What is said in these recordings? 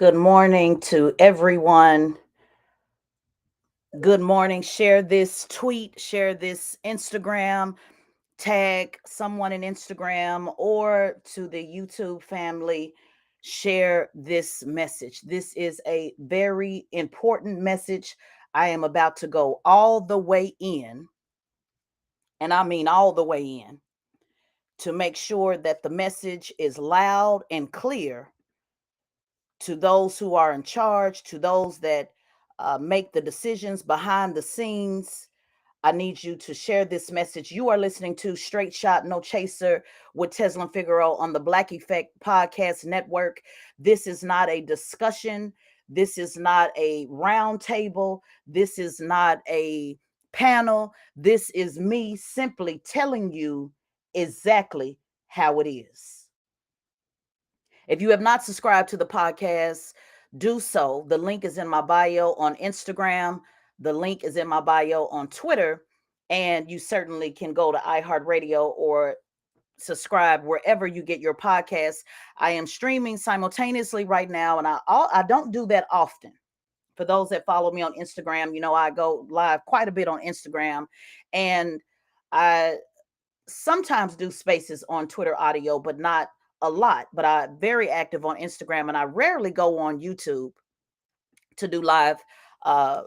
Good morning to everyone. Good morning. Share this tweet, share this Instagram, tag someone in Instagram or to the YouTube family. Share this message. This is a very important message. I am about to go all the way in, and I mean all the way in, to make sure that the message is loud and clear to those who are in charge, to those that make the decisions behind the scenes. I need you to share this message. You are listening to Straight Shot No Chaser with Tezlyn Figaro on the Black Effect Podcast Network. This is not a discussion. This is not a round table. This is not a panel. This is me simply telling you exactly how it is. If you have not subscribed to the podcast, do so. The link is in my bio on Instagram. The link is in my bio on Twitter. And you certainly can go to iHeartRadio or subscribe wherever you get your podcasts. I am streaming simultaneously right now, and I don't do that often. For those that follow me on Instagram, you know I go live quite a bit on Instagram, and I sometimes do spaces on Twitter audio, but not a lot. But I'm very active on Instagram, and I rarely go on YouTube to do uh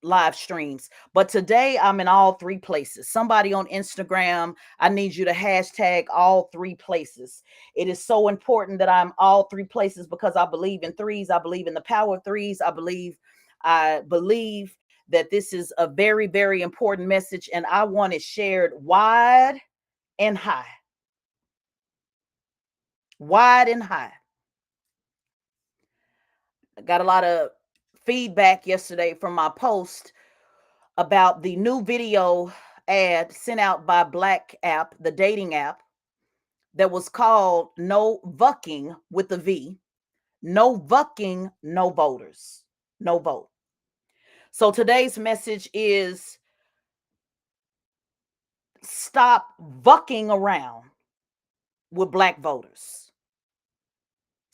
live streams. But today I'm in all three places. Somebody on Instagram, I need you to hashtag all three places. It is so important that I'm all three places because I believe in threes. I believe in the power of threes. I believe that this is a very, very important message, and I want it shared wide and high. Wide and high. I got a lot of feedback yesterday from my post about the new video ad sent out by Black app, the dating app, that was called No Vucking with a V. No Vucking, no voters. No vote. So today's message is stop vucking around with Black voters.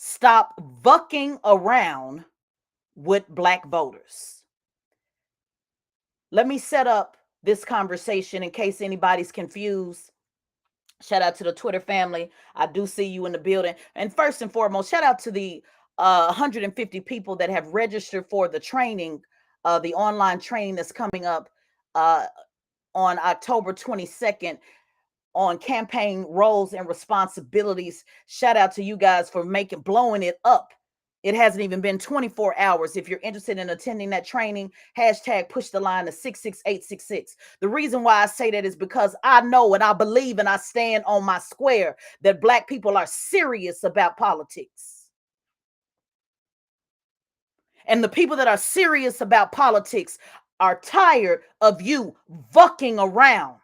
Stop vucking around with Black voters. Let me set up this conversation in case anybody's confused. Shout out to the Twitter family. I do see you in the building. And first and foremost, shout out to the 150 people that have registered for the training, the online training that's coming up uh, on October 22nd on campaign roles and responsibilities. Shout out to you guys for blowing it up. It hasn't even been 24 hours. If you're interested in attending that training, hashtag push the line to 66866. The reason why I say that is because I know and I believe and I stand on my square that Black people are serious about politics. And the people that are serious about politics are tired of you vucking around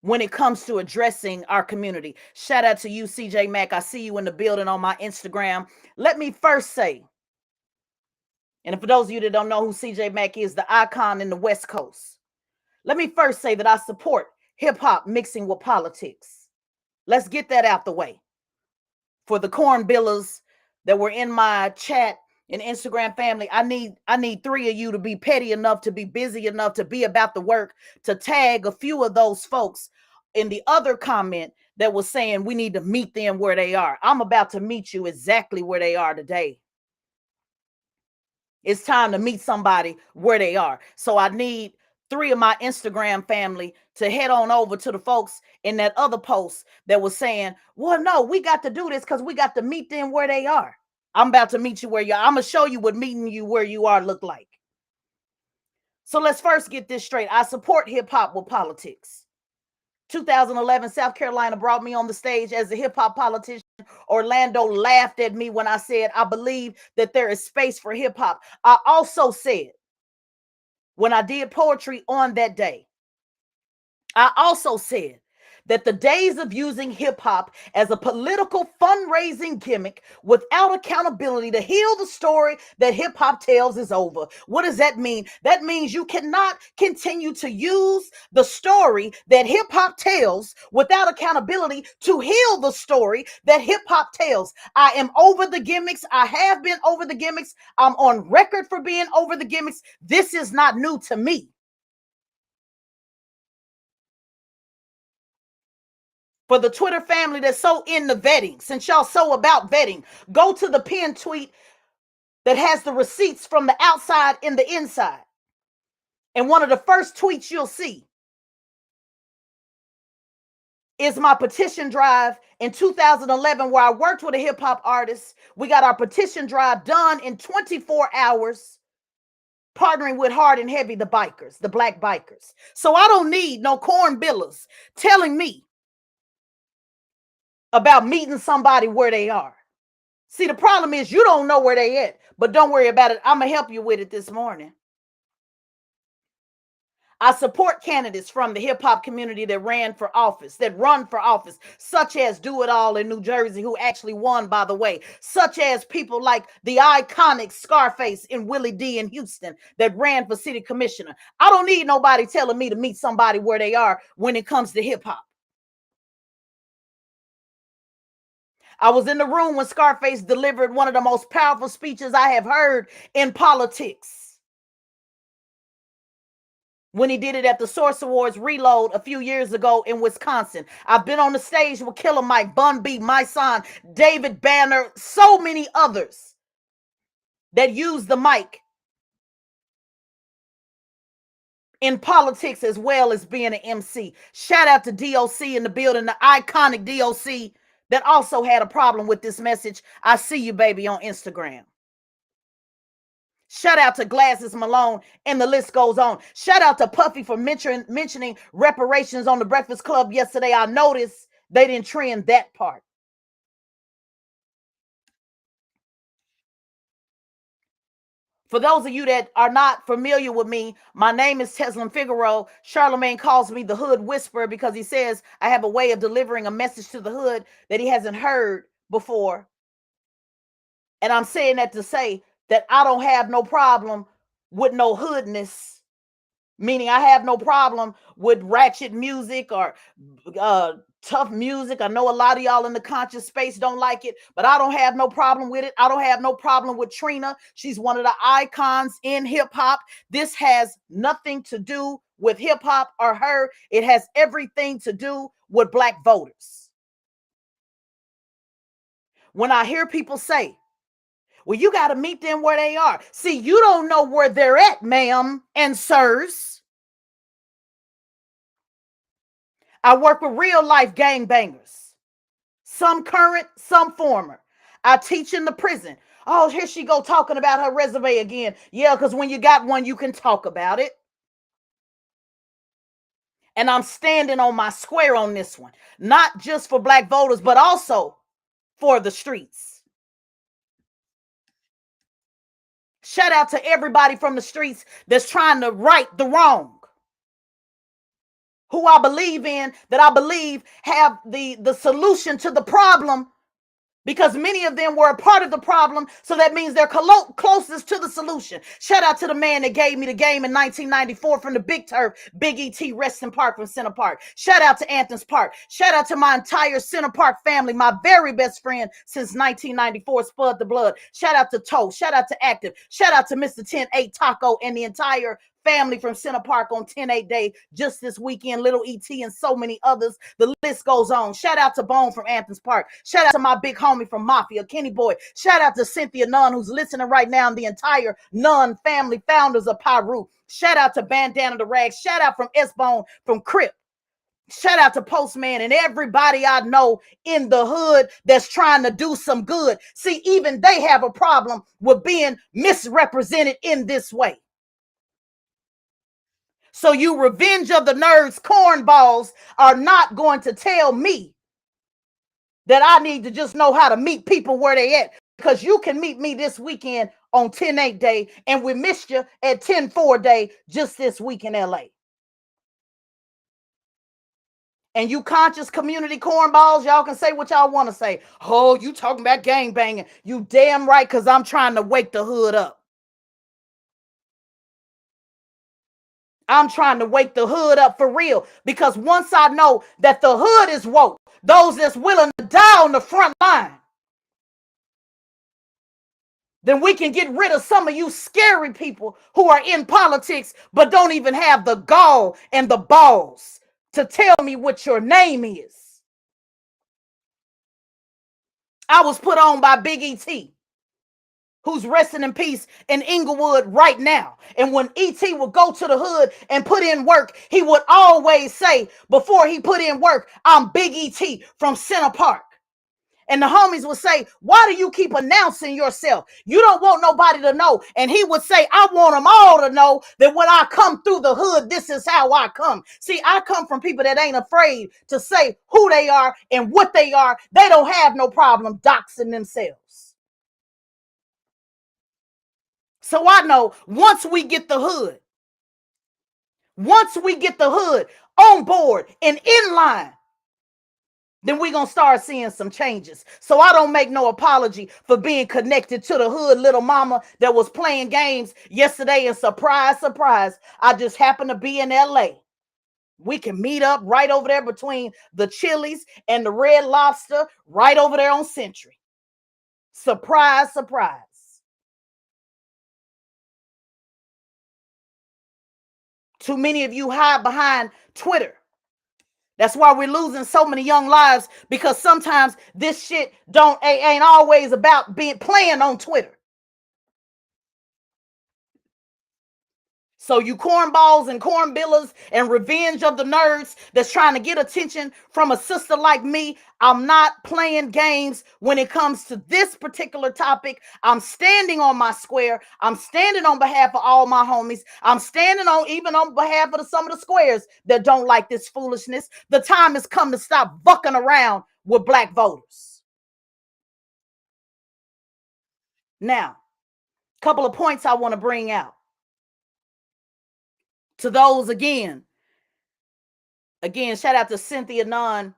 when it comes to addressing our community. Shout out to you, CJ Mack. I see you in the building on my Instagram. Let me first say, and for those of you that don't know who CJ Mack is, the icon in the West Coast, let me first say that I support hip hop mixing with politics. Let's get that out the way. For the corn billers that were in my chat and Instagram family, I need three of you to be petty enough, to be busy enough, to be about the work, to tag a few of those folks in the other comment that was saying we need to meet them where they are. I'm about to meet you exactly where they are today. It's time to meet somebody where they are. So I need three of my Instagram family to head on over to the folks in that other post that was saying, well, no, we got to do this because we got to meet them where they are. I'm about to meet you where you are. I'm going to show you what meeting you where you are look like. So let's first get this straight. I support hip hop with politics. 2011, South Carolina brought me on the stage as a hip hop politician. Orlando laughed at me when I said, I believe that there is space for hip hop. I also said, when I did poetry on that day, I also said that the days of using hip hop as a political fundraising gimmick without accountability to heal the story that hip hop tells is over. What does that mean? That means you cannot continue to use the story that hip hop tells without accountability to heal the story that hip hop tells. I am over the gimmicks. I have been over the gimmicks. I'm on record for being over the gimmicks. This is not new to me. For the Twitter family that's so into vetting, since y'all so about vetting, go to the pinned tweet that has the receipts from the outside and the inside. And one of the first tweets you'll see is my petition drive in 2011, where I worked with a hip hop artist. We got our petition drive done in 24 hours, partnering with Hard and Heavy, the bikers, the black bikers. So I don't need no corn billers telling me about meeting somebody where they are. See, the problem is you don't know where they at, but don't worry about it. I'm going to help you with it this morning. I support candidates from the hip hop community that run for office, such as Do It All in New Jersey, who actually won, by the way, such as people like the iconic Scarface and Willie D in Houston that ran for city commissioner. I don't need nobody telling me to meet somebody where they are when it comes to hip hop. I was in the room when Scarface delivered one of the most powerful speeches I have heard in politics, when he did it at the Source Awards Reload a few years ago in Wisconsin. I've been on the stage with Killer Mike, Bun B, My Son, David Banner, so many others that use the mic in politics as well as being an MC. Shout out to DOC in the building, the iconic DOC that also had a problem with this message. I see you, baby, on Instagram. Shout out to Glasses Malone, and the list goes on. Shout out to Puffy for mentioning reparations on the Breakfast Club yesterday. I noticed they didn't trend that part. For those of you that are not familiar with me, my name is Tezlyn Figaro. Charlemagne calls me the Hood Whisperer because he says I have a way of delivering a message to the hood that he hasn't heard before. And I'm saying that to say that I don't have no problem with no hoodness, meaning I have no problem with ratchet music or tough music. I know a lot of y'all in the conscious space don't like it, but I don't have no problem with it. I don't have no problem with Trina. She's one of the icons in hip hop. This has nothing to do with hip hop or her. It has everything to do with black voters. When I hear people say, well, you got to meet them where they are. See, you don't know where they're at, ma'am and sirs. I work with real life gangbangers, some current, some former. I teach in the prison. Oh, here she go talking about her resume again. Yeah, because when you got one, you can talk about it. And I'm standing on my square on this one, not just for black voters, but also for the streets. Shout out to everybody from the streets that's trying to right the wrong, who I believe in, that I believe have the solution to the problem, because many of them were a part of the problem. So that means they're closest to the solution. Shout out to the man that gave me the game in 1994 from the Big Turf, Big E.T. Reston Park from Center Park. Shout out to Anthony's Park. Shout out to my entire Center Park family, my very best friend since 1994, Spud the Blood. Shout out to Toe. Shout out to Active. Shout out to Mr. 10-8 Taco and the entire family from Center Park on 10-8 Day just this weekend, Little E.T. and so many others. The list goes on. Shout out to Bone from Anthony's Park. Shout out to my big homie from Mafia, Kenny Boy. Shout out to Cynthia Nunn, who's listening right now, and the entire Nunn family, founders of Pyru. Shout out to Bandana the Rag. Shout out from S-Bone from Crip. Shout out to Postman and everybody I know in the hood that's trying to do some good. See, even they have a problem with being misrepresented in this way. So you Revenge of the Nerds cornballs are not going to tell me that I need to just know how to meet people where they at, because you can meet me this weekend on 10-8 Day, and we missed you at 10-4 Day just this week in LA. And you conscious community cornballs, y'all can say what y'all want to say. Oh, you talking about gang banging. You damn right, because I'm trying to wake the hood up. I'm trying to wake the hood up for real. Because once I know that the hood is woke, those that's willing to die on the front line, then we can get rid of some of you scary people who are in politics but don't even have the gall and the balls to tell me what your name is. I was put on by Big E.T., who's resting in peace in Inglewood right now. And when E.T. would go to the hood and put in work, he would always say, before he put in work, I'm Big E.T. from Center Park. And the homies would say, why do you keep announcing yourself? You don't want nobody to know. And he would say, I want them all to know that when I come through the hood, this is how I come. See, I come from people that ain't afraid to say who they are and what they are. They don't have no problem doxing themselves. So I know once we get the hood on board and in line, then we're going to start seeing some changes. So I don't make no apology for being connected to the hood little mama that was playing games yesterday. And surprise, surprise, I just happened to be in LA. We can meet up right over there between the Chili's and the Red Lobster, right over there on Century. Surprise, surprise. Too many of you hide behind Twitter. That's why we're losing so many young lives, because sometimes this shit ain't always about playing on Twitter. So you cornballs and cornbillers and revenge of the nerds that's trying to get attention from a sister like me, I'm not playing games when it comes to this particular topic. I'm standing on my square. I'm standing on behalf of all my homies. I'm standing on even on behalf of some of the squares that don't like this foolishness. The time has come to stop bucking around with black voters. Now, a couple of points I want to bring out. To those again, shout out to Cynthia Nunn.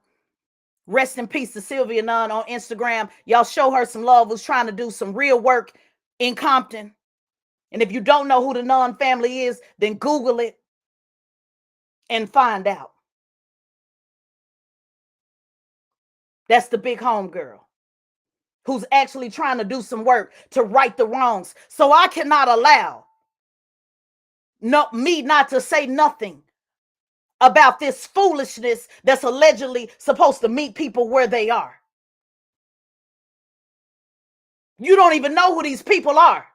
Rest in peace to Sylvia Nunn on Instagram. Y'all show her some love, who's trying to do some real work in Compton. And if you don't know who the Nunn family is, then Google it and find out. That's the big home girl who's actually trying to do some work to right the wrongs. So I cannot allow me not to say nothing about this foolishness that's allegedly supposed to meet people where they are. You don't even know who these people are.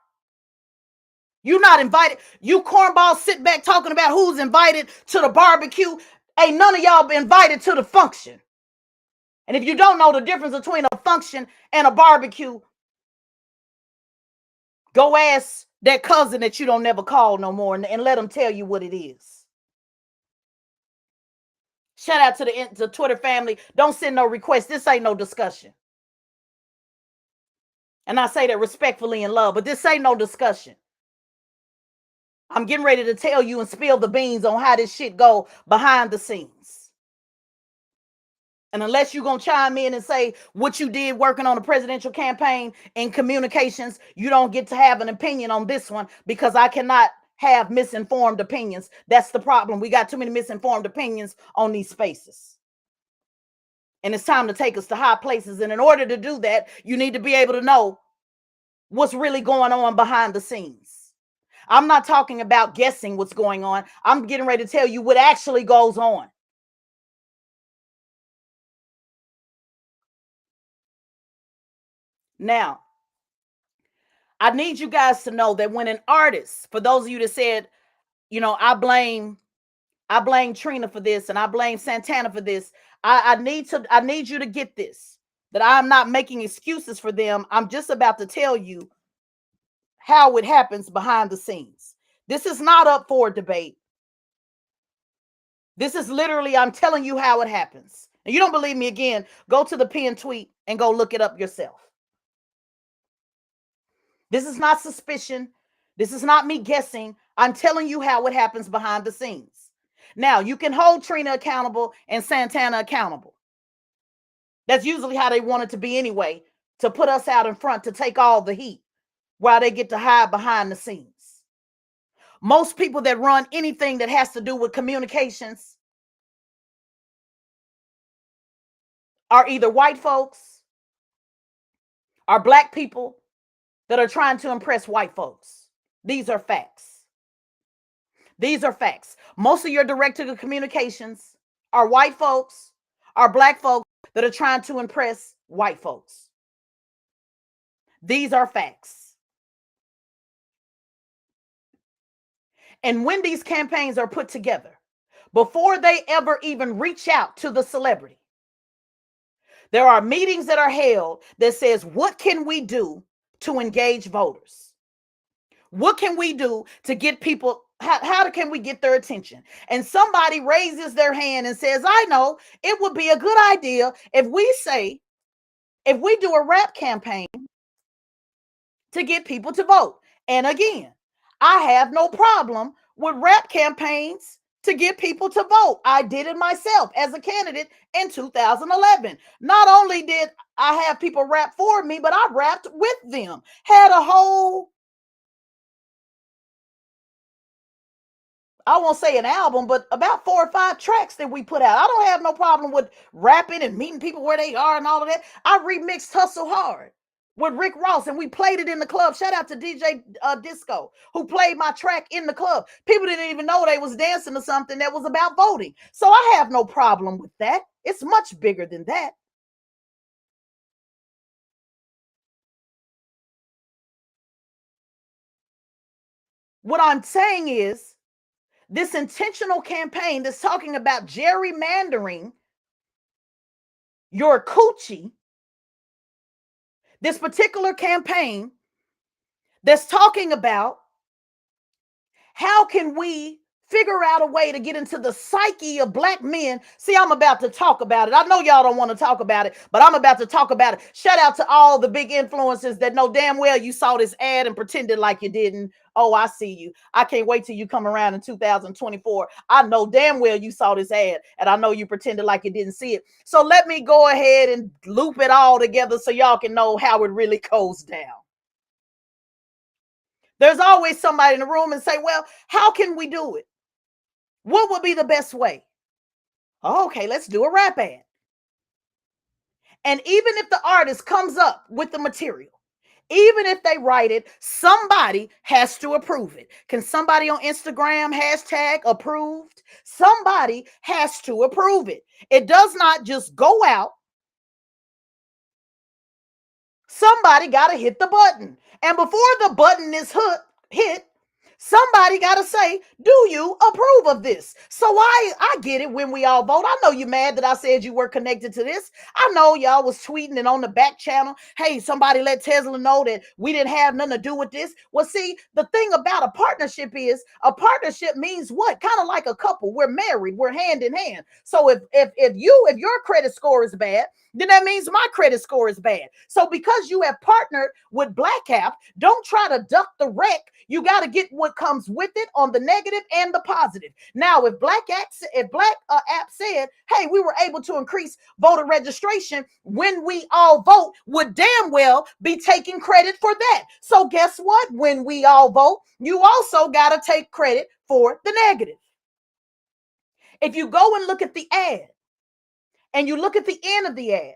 You're not invited. You cornballs sit back talking about who's invited to the barbecue. Ain't none of y'all been invited to the function. And if you don't know the difference between a function and a barbecue, go ask that cousin that you don't never call no more and let them tell you what it is. Shout out to the Twitter family. Don't send no requests. This ain't no discussion. And I say that respectfully in love, but this ain't no discussion. I'm getting ready to tell you and spill the beans on how this shit go behind the scenes. And unless you're going to chime in and say what you did working on the presidential campaign and communications, you don't get to have an opinion on this one, because I cannot have misinformed opinions. That's the problem. We got too many misinformed opinions on these spaces. And it's time to take us to high places. And in order to do that, you need to be able to know what's really going on behind the scenes. I'm not talking about guessing what's going on. I'm getting ready to tell you what actually goes on. Now, I need you guys to know that when an artist, for those of you that said, you know, I blame Trina for this and I blame Santana for this, I need you to get this, that I'm not making excuses for them. I'm just about to tell you how it happens behind the scenes. This is not up for debate. This is literally, I'm telling you how it happens. And you don't believe me, again, go to the pinned tweet and go look it up yourself. This is not suspicion. This is not me guessing. I'm telling you how it happens behind the scenes. Now, you can hold Trina accountable and Santana accountable. That's usually how they want it to be anyway, to put us out in front to take all the heat while they get to hide behind the scenes. Most people that run anything that has to do with communications are either white folks or black people that are trying to impress white folks. These are facts. These are facts. Most of your direct-to communications are white folks, are black folks that are trying to impress white folks. These are facts. And when these campaigns are put together, before they ever even reach out to the celebrity, there are meetings that are held that says, what can we do to engage voters? What can we do to get people, how can we get their attention? And somebody raises their hand and says, I know, it would be a good idea if we do a rap campaign to get people to vote. And again, I have no problem with rap campaigns to get people to vote. I did it myself as a candidate in 2011. Not only did I have people rap for me, but I rapped with them. Had a whole, I won't say an album, but about 4 or 5 tracks that we put out. I don't have no problem with rapping and meeting people where they are and all of that. I remixed Hustle Hard with Rick Ross, and we played it in the club. Shout out to DJ Disco, who played my track in the club. People didn't even know they was dancing to something that was about voting. So I have no problem with that. It's much bigger than that. What I'm saying is, this intentional campaign that's talking about gerrymandering your coochie, this particular campaign that's talking about how can we figure out a way to get into the psyche of black men. See, I'm about to talk about it. I know y'all don't want to talk about it, but I'm about to talk about it. Shout out to all the big influencers that know damn well you saw this ad and pretended like you didn't. Oh, I see you. I can't wait till you come around in 2024. I know damn well you saw this ad, and I know you pretended like you didn't see it. So let me go ahead and loop it all together so y'all can know how it really goes down. There's always somebody in the room and say, well, how can we do it? What would be the best way? Okay, let's do a rap ad. And even if the artist comes up with the material, even if they write it, somebody has to approve it. Can somebody on Instagram hashtag approved? Somebody has to approve it. It does not just go out. Somebody got to hit the button. And before the button is hit, somebody got to say, do you approve of this? So I get it when we all vote. I know you're mad that I said you were connected to this. I know y'all was tweeting and on the back channel, hey, somebody let Tezlyn know that we didn't have nothing to do with this. Well, see, the thing about a partnership is a partnership means what? Kind of like a couple. We're married. We're hand in hand. So if your credit score is bad, then that means my credit score is bad. So because you have partnered with Black Cap, don't try to duck the wreck. You got to get what comes with it on the negative and the positive. Now, if Black App said, hey, we were able to increase voter registration when we all vote, would damn well be taking credit for that. So guess what? When we all vote, you also got to take credit for the negative. If you go and look at the ad, and you look at the end of the ad,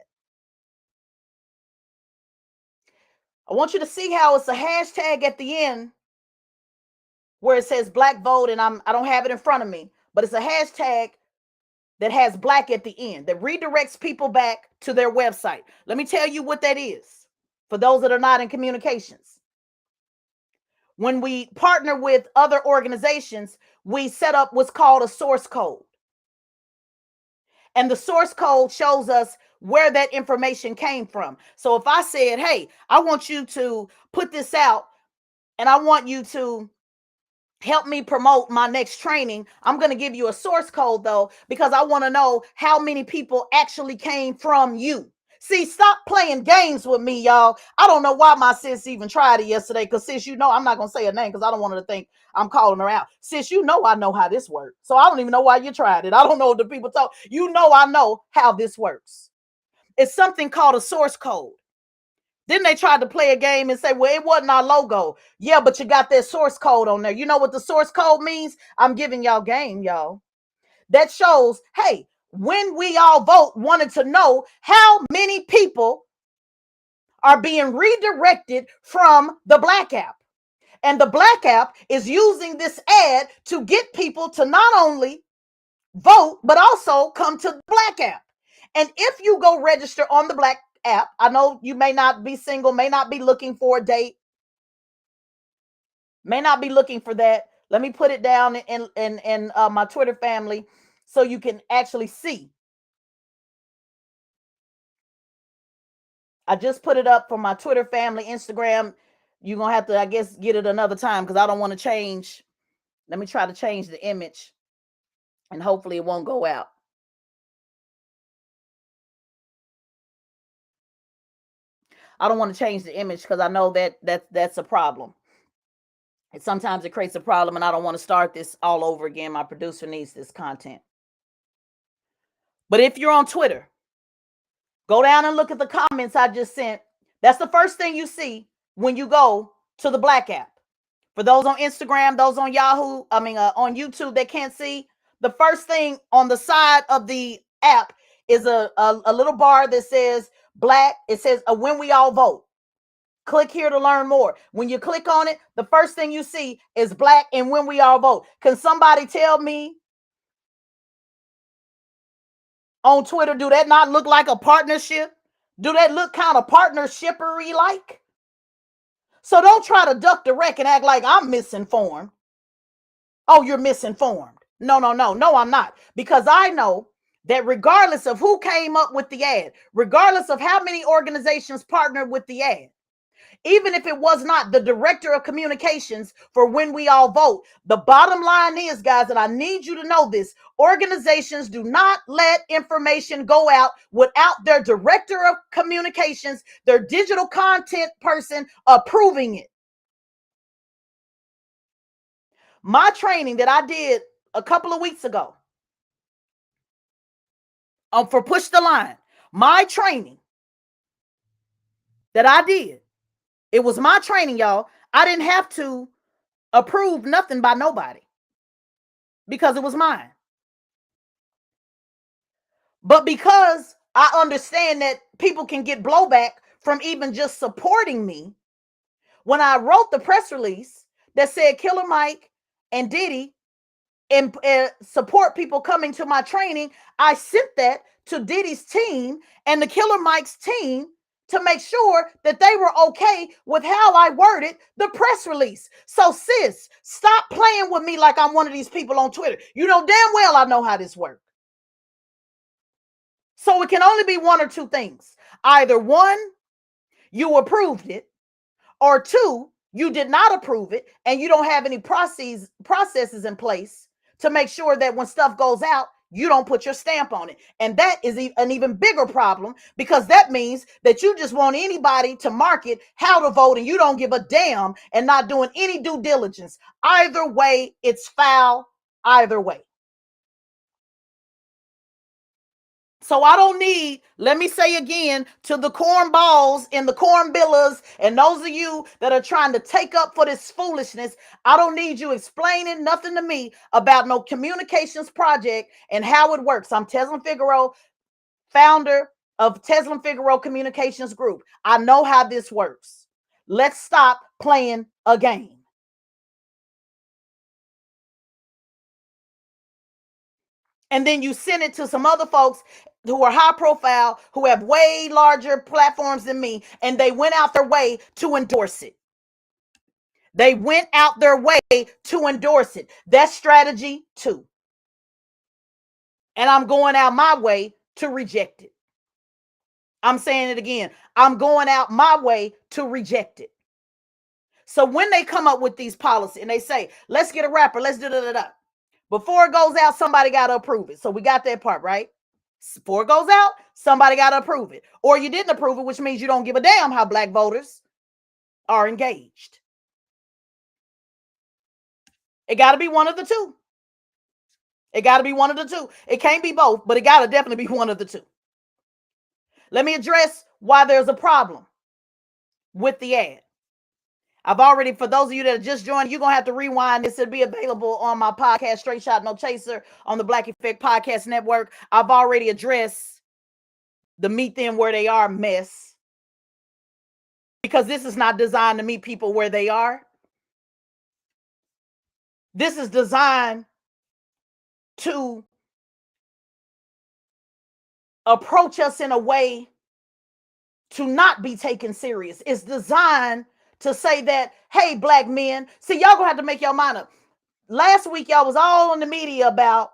I want you to see how it's a hashtag at the end where it says black vote, and I don't have it in front of me, but it's a hashtag that has black at the end that redirects people back to their website. Let me tell you what that is for those that are not in communications. When we partner with other organizations, we set up what's called a source code. And the source code shows us where that information came from. So if I said, hey, I want you to put this out and I want you to help me promote my next training, I'm going to give you a source code though, because I want to know how many people actually came from you. See, stop playing games with me, y'all. I don't know why my sis even tried it yesterday. Because sis, you know, I'm not gonna say her name because I don't want her to think I'm calling her out. Sis, you know I know how this works. So I don't even know why you tried it. I don't know what the people told. You know I know how this works. It's something called a source code. Then they tried to play a game and say, well, it wasn't our logo. Yeah, but you got that source code on there. You know what the source code means? I'm giving y'all game, y'all. That shows, hey, when we all vote, wanted to know how many people are being redirected from the Black app. And the Black app is using this ad to get people to not only vote, but also come to the Black app. And if you go register on the Black app, I know you may not be single, may not be looking for a date, may not be looking for that. Let me put it down in my Twitter family so you can actually see. I just put it up for my Twitter family, Instagram. You're going to have to, I guess, get it another time because I don't want to change. Let me try to change the image and hopefully it won't go out. I don't want to change the image because I know that's a problem. And sometimes it creates a problem and I don't want to start this all over again. My producer needs this content. But if you're on Twitter, go down and look at the comments I just sent. That's the first thing you see when you go to the Black app. For those on Instagram, those on Yahoo, on YouTube that can't see, the first thing on the side of the app is a little bar that says Black. It says when we all vote. Click here to learn more. When you click on it, the first thing you see is Black and when we all vote. Can somebody tell me on Twitter, do that not look like a partnership? Do that look kind of partnershipery like? So don't try to duck the wreck and act like I'm misinformed. Oh, you're misinformed. No, I'm not. Because I know that regardless of who came up with the ad, regardless of how many organizations partnered with the ad, even if it was not the director of communications for when we all vote, the bottom line is, guys, and I need you to know this, organizations do not let information go out without their director of communications, their digital content person approving it. My training that I did a couple of weeks ago for Push the Line, my training that I did, it was my training, y'all. I didn't have to approve nothing by nobody because it was mine. But because I understand that people can get blowback from even just supporting me, when I wrote the press release that said Killer Mike and Diddy and support people coming to my training, I sent that to Diddy's team and the Killer Mike's team to make sure that they were okay with how I worded the press release. So sis, stop playing with me like I'm one of these people on Twitter. You know damn well I know how this works. So it can only be one or two things. Either one, you approved it, or two, you did not approve it and you don't have any processes in place to make sure that when stuff goes out, you don't put your stamp on it. And that is an even bigger problem because that means that you just want anybody to market how to vote and you don't give a damn and not doing any due diligence. Either way, it's foul. Either way. So I don't need, let me say again, to the cornballs and the cornbillas and those of you that are trying to take up for this foolishness, I don't need you explaining nothing to me about no communications project and how it works. I'm Tezlyn Figaro, founder of Tezlyn Figaro Communications Group. I know how this works. Let's stop playing a game. And then you send it to some other folks who are high profile, who have way larger platforms than me, and they went out their way to endorse it. They went out their way to endorse it. That's strategy 2. And I'm going out my way to reject it. I'm saying it again. I'm going out my way to reject it. So when they come up with these policies and they say, let's get a rapper, let's do da. Before it goes out, somebody got to approve it. So we got that part, right? Before it goes out, somebody got to approve it. Or you didn't approve it, which means you don't give a damn how black voters are engaged. It got to be one of the two. It got to be one of the two. It can't be both, but it got to definitely be one of the two. Let me address why there's a problem with the ad. I've already, for those of you that are just joined, you're going to have to rewind this. It'll be available on my podcast, Straight Shot No Chaser, on the Black Effect Podcast Network. I've already addressed the meet them where they are mess, because this is not designed to meet people where they are. This is designed to approach us in a way to not be taken serious. It's designed to say that, hey, black men, see, y'all gonna have to make your mind up. Last week, y'all was all in the media about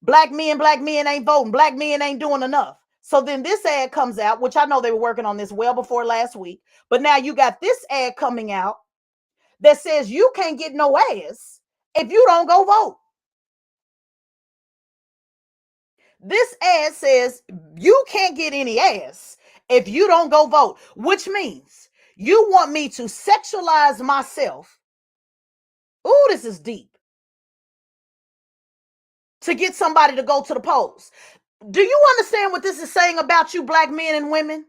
black men ain't voting, black men ain't doing enough. So then this ad comes out, which I know they were working on this well before last week, but now you got this ad coming out that says you can't get no ass if you don't go vote. This ad says you can't get any ass if you don't go vote, which means you want me to sexualize myself. Ooh, this is deep. To get somebody to go to the polls. Do you understand what this is saying about you, black men and women?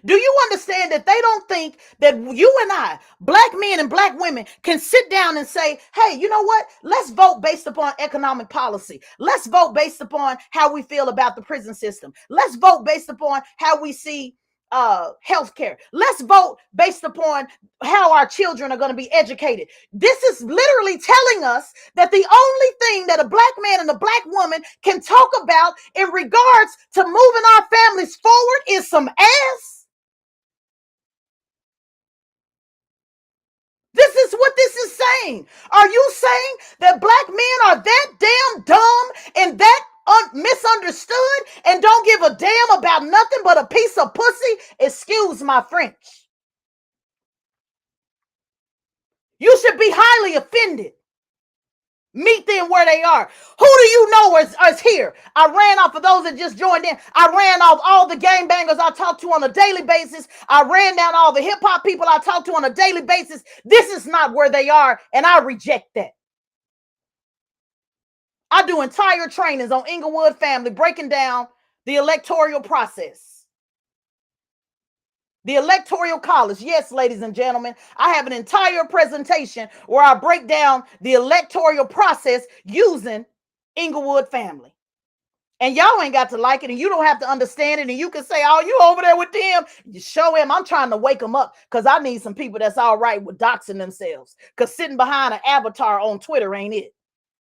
Do you understand that they don't think that you and I, black men and black women, can sit down and say, hey, you know what? Let's vote based upon economic policy. Let's vote based upon how we feel about the prison system. Let's vote based upon how we see healthcare. Let's vote based upon how our children are going to be educated. This is literally telling us that the only thing that a black man and a black woman can talk about in regards to moving our families forward is some ass. This is what this is saying. Are you saying that black men are that damn dumb and that misunderstood and don't give a damn about nothing but a piece of pussy? Excuse my French. You should be highly offended. Meet them where they are. Who do you know is here? I ran off, for those that just joined in, I ran off all the gangbangers I talk to on a daily basis. I ran down all the hip hop people I talk to on a daily basis. This is not where they are, and I reject that. I do entire trainings on Inglewood family, breaking down the electoral process. The Electoral College. Yes, ladies and gentlemen, I have an entire presentation where I break down the electoral process using Inglewood family. And y'all ain't got to like it, and you don't have to understand it, and you can say, oh, you over there with them. You show him. I'm trying to wake them up, because I need some people that's all right with doxing themselves, because sitting behind an avatar on Twitter ain't it.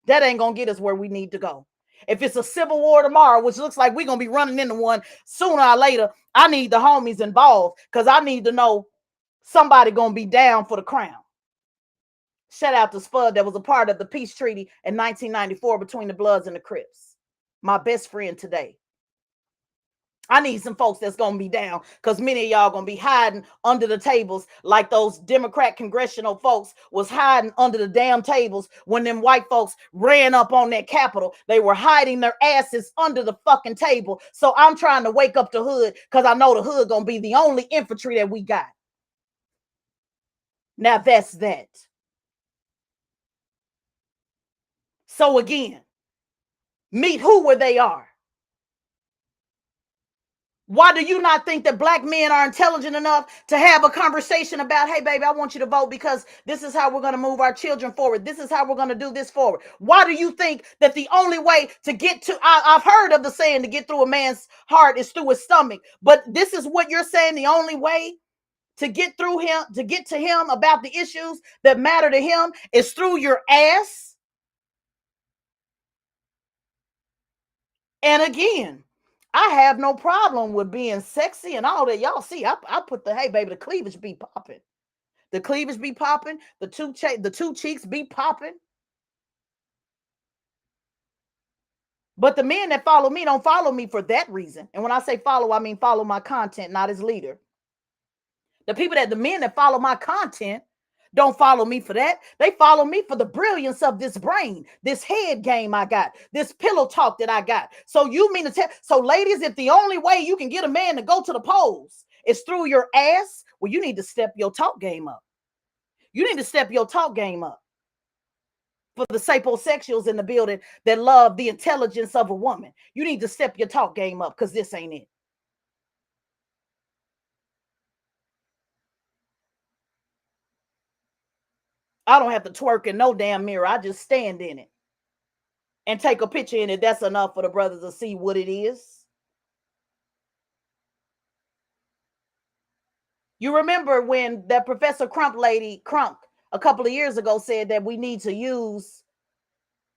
That ain't going to get us where we need to go. If it's a civil war tomorrow, which looks like we're going to be running into one sooner or later, I need the homies involved, because I need to know somebody going to be down for the crown. Shout out to Spud, that was a part of the peace treaty in 1994 between the Bloods and the Crips. My best friend today. I need some folks that's going to be down, because many of y'all going to be hiding under the tables like those Democrat congressional folks was hiding under the damn tables when them white folks ran up on that Capitol. They were hiding their asses under the fucking table. So I'm trying to wake up the hood, because I know the hood going to be the only infantry that we got. Now that's that. So again, meet who where they are. Why do you not think that black men are intelligent enough to have a conversation about, hey, baby, I want you to vote because this is how we're going to move our children forward. This is how we're going to do this forward. Why do you think that the only way to get to, I've heard of the saying, to get through a man's heart is through his stomach. But this is what you're saying, the only way to get through him, to get to him about the issues that matter to him is through your ass? And again, I have no problem with being sexy and all that. Y'all see, I put the, hey, baby, the cleavage be popping. The cleavage be popping. The two cheeks be popping. But the men that follow me don't follow me for that reason. And when I say follow, I mean follow my content, not as leader. The men that follow my content, don't follow me for that. They follow me for the brilliance of this brain, this head game I got, this pillow talk that I got. So you mean to tell, so ladies, if the only way you can get a man to go to the polls is through your ass, well, you need to step your talk game up. You need to step your talk game up. For the sapiosexuals in the building that love the intelligence of a woman, you need to step your talk game up, because this ain't it. I don't have to twerk in no damn mirror. I just stand in it and take a picture in it. That's enough for the brothers to see what it is. You remember when that Professor Crump lady, Crump, a couple of years ago said that we need to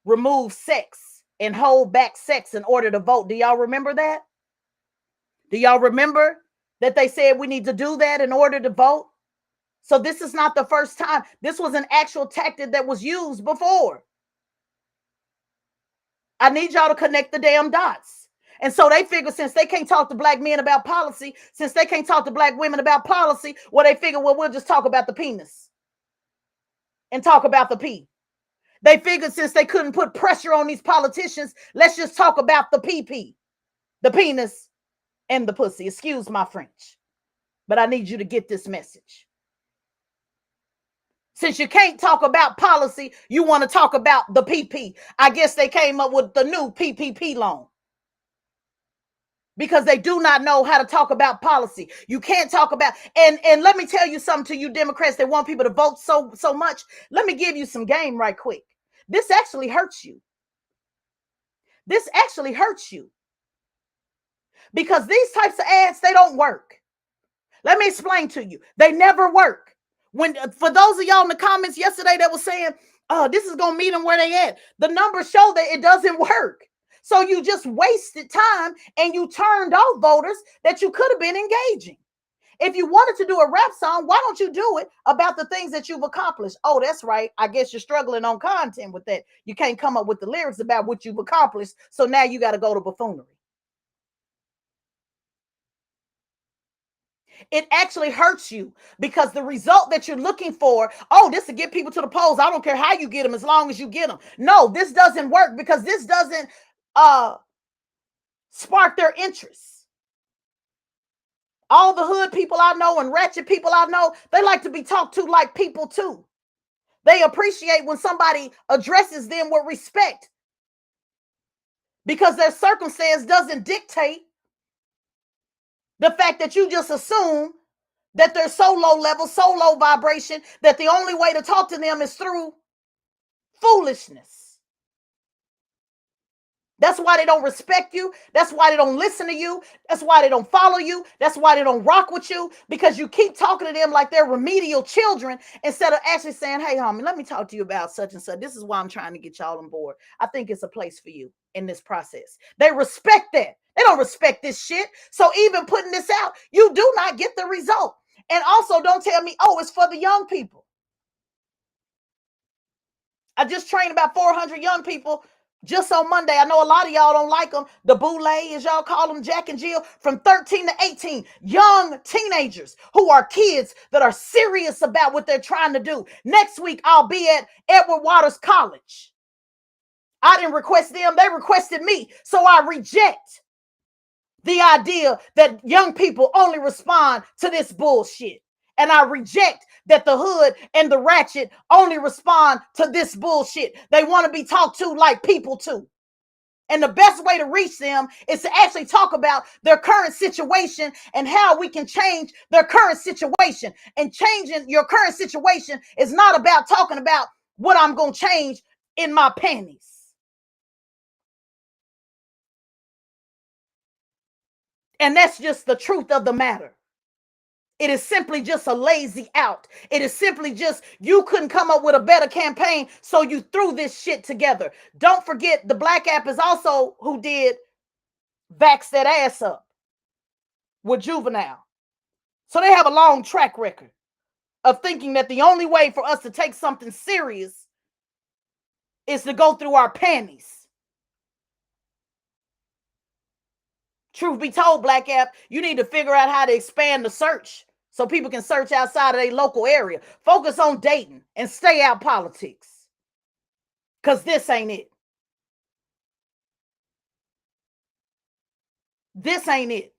remove sex and hold back sex in order to vote. Do y'all remember that? Do y'all remember that they said we need to do that in order to vote? So this is not the first time. This was an actual tactic that was used before. I need y'all to connect the damn dots. And so they figure, since they can't talk to black men about policy, since they can't talk to black women about policy, well, they figure, well, we'll just talk about the penis and talk about the pee. They figured, since they couldn't put pressure on these politicians, let's just talk about the pee, the penis, and the pussy. Excuse my French, but I need you to get this message. Since you can't talk about policy, you want to talk about the PP. I guess they came up with the new PPP loan, because they do not know how to talk about policy. You can't talk about, and let me tell you something to you Democrats that want people to vote so much. Let me give you some game right quick. This actually hurts you. This actually hurts you, because these types of ads, they don't work. Let me explain to you. They never work. When, for those of y'all in the comments yesterday that was saying, oh, this is going to meet them where they at, the numbers show that it doesn't work. So you just wasted time and you turned off voters that you could have been engaging. If you wanted to do a rap song, why don't you do it about the things that you've accomplished? Oh, that's right. I guess you're struggling on content with that. You can't come up with the lyrics about what you've accomplished. So now you got to go to buffoonery. It actually hurts you, because the result that you're looking for, oh, this to get people to the polls. I don't care how you get them, as long as you get them. No, this doesn't work, because this doesn't spark their interest. All the hood people I know and ratchet people I know, they like to be talked to like people too. They appreciate when somebody addresses them with respect, because their circumstance doesn't dictate the fact that you just assume that they're so low level, so low vibration, that the only way to talk to them is through foolishness. That's why they don't respect you. That's why they don't listen to you. That's why they don't follow you. That's why they don't rock with you, because you keep talking to them like they're remedial children, instead of actually saying, hey, homie, let me talk to you about such and such. This is why I'm trying to get y'all on board. I think it's a place for you in this process. They respect that. They don't respect this shit. So even putting this out, you do not get the result. And also, don't tell me, oh, it's for the young people. I just trained about 400 young people just on Monday. I know a lot of y'all don't like them. The boule, as y'all call them, Jack and Jill, from 13 to 18. Young teenagers who are kids that are serious about what they're trying to do. Next week, I'll be at Edward Waters College. I didn't request them. They requested me. So I reject the idea that young people only respond to this bullshit. And I reject that the hood and the ratchet only respond to this bullshit. They want to be talked to like people too. And the best way to reach them is to actually talk about their current situation and how we can change their current situation. And changing your current situation is not about talking about what I'm going to change in my panties. And that's just the truth of the matter. It is simply just a lazy out. It is simply just, you couldn't come up with a better campaign, so you threw this shit together. Don't forget, the Black app is also who did Vax That Ass Up with Juvenile. So they have a long track record of thinking that the only way for us to take something serious is to go through our panties. Truth be told, Black app, you need to figure out how to expand the search so people can search outside of their local area. Focus on dating and stay out politics. Because this ain't it. This ain't it.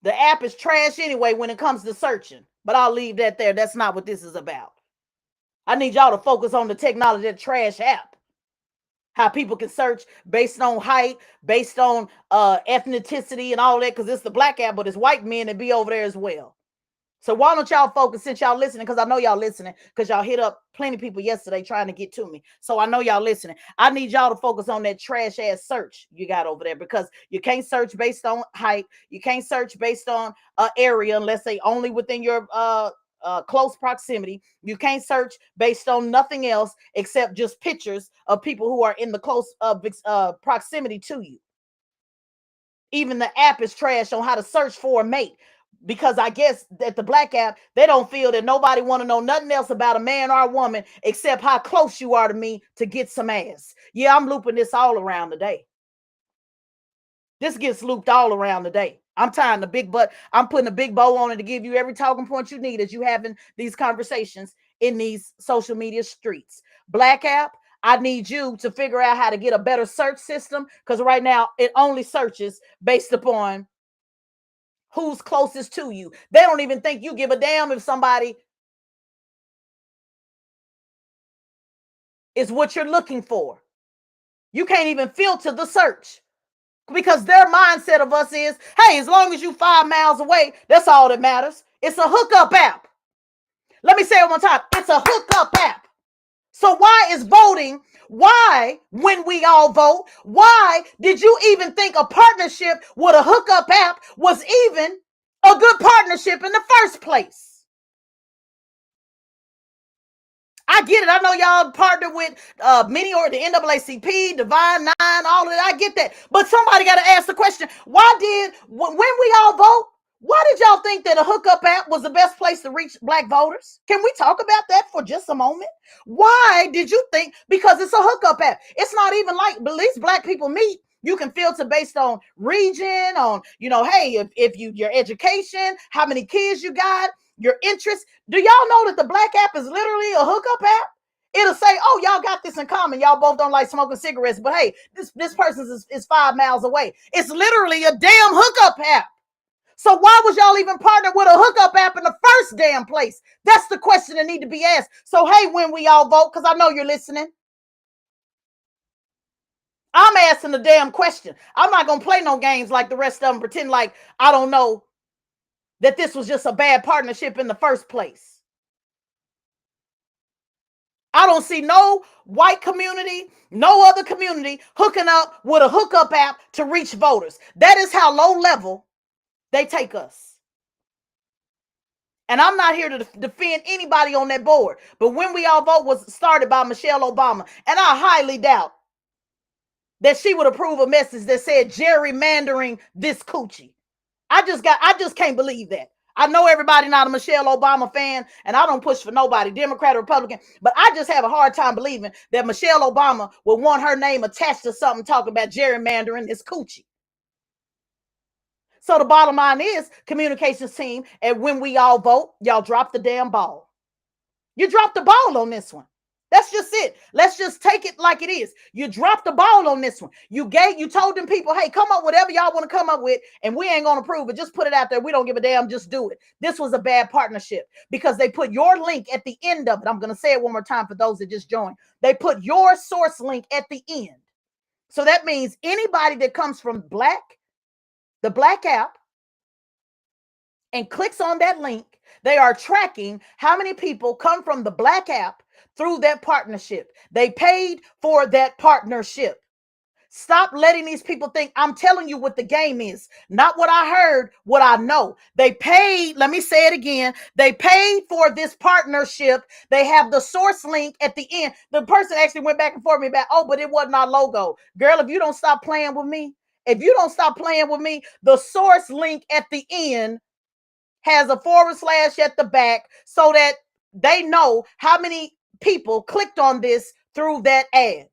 The app is trash anyway when it comes to searching. But I'll leave that there. That's not what this is about. I need y'all to focus on the technology, that trash app. How people can search based on height, based on ethnicity and all that, because it's the black app, but it's white men that be over there as well. So why don't y'all focus, since y'all listening, because I know y'all listening, because y'all hit up plenty of people yesterday trying to get to me. So I know y'all listening. I need y'all to focus on that trash ass search you got over there, because you can't search based on height. You can't search based on area unless they only within your close proximity. You can't search based on nothing else except just pictures of people who are in the close proximity to you. Even the app is trash on how to search for a mate, because I guess that the black app, they don't feel that nobody want to know nothing else about a man or a woman except how close you are to me to get some ass. Yeah, I'm looping this all around today. This gets looped all around today. I'm tying the big butt. I'm putting a big bow on it to give you every talking point you need as you having these conversations in these social media streets. Black app, I need you to figure out how to get a better search system, because right now it only searches based upon who's closest to you. They don't even think you give a damn if somebody is what you're looking for. You can't even filter the search, because their mindset of us is, hey, as long as you 5 miles away, that's all that matters. It's a hookup app. Let me say it one time. It's a hookup app. So why is voting? Why, when we all vote, why did you even think a partnership with a hookup app was even a good partnership in the first place? I get it. I know y'all partner with many, or the NAACP, Divine Nine, all of that. I get that. But somebody got to ask the question, when we all vote, why did y'all think that a hookup app was the best place to reach black voters? Can we talk about that for just a moment? Why did you think? Because it's a hookup app. It's not even like, at least black people meet. You can filter based on region, on, hey, if your education, how many kids you got, your interests. Do y'all know that the black app is literally a hookup app? It'll say, oh, y'all got this in common. Y'all both don't like smoking cigarettes, but hey, this person is 5 miles away. It's literally a damn hookup app. So why was y'all even partnered with a hookup app in the first damn place? That's the question that need to be asked. So hey, when we all vote, because I know you're listening, I'm asking the damn question. I'm not going to play no games like the rest of them, pretend like I don't know that this was just a bad partnership in the first place. I don't see no white community, no other community hooking up with a hookup app to reach voters. That is how low level they take us. And I'm not here to defend anybody on that board. But when we all vote was started by Michelle Obama. And I highly doubt that she would approve a message that said gerrymandering this coochie. I just can't believe that. I know everybody not a Michelle Obama fan, and I don't push for nobody, Democrat or Republican, but I just have a hard time believing that Michelle Obama would want her name attached to something talking about gerrymandering this coochie. So the bottom line is, communications team, and when we all vote, y'all drop the damn ball. You dropped the ball on this one. That's just it. Let's just take it like it is. You dropped the ball on this one. You told them people, hey, come up whatever y'all want to come up with, and we ain't gonna approve it. Just put it out there. We don't give a damn. Just do it. This was a bad partnership because they put your link at the end of it. I'm gonna say it one more time for those that just joined. They put your source link at the end. So that means anybody that comes from the black app, and clicks on that link, they are tracking how many people come from the black app through that partnership. They paid for that partnership. Stop letting these people think I'm telling you what the game is. Not what I heard, what I know. They paid, let me say it again. They paid for this partnership. They have the source link at the end. The person actually went back and forth me about, oh, but it wasn't our logo. Girl, if you don't stop playing with me, the source link at the end has a / at the back so that they know how many people clicked on this through that ad.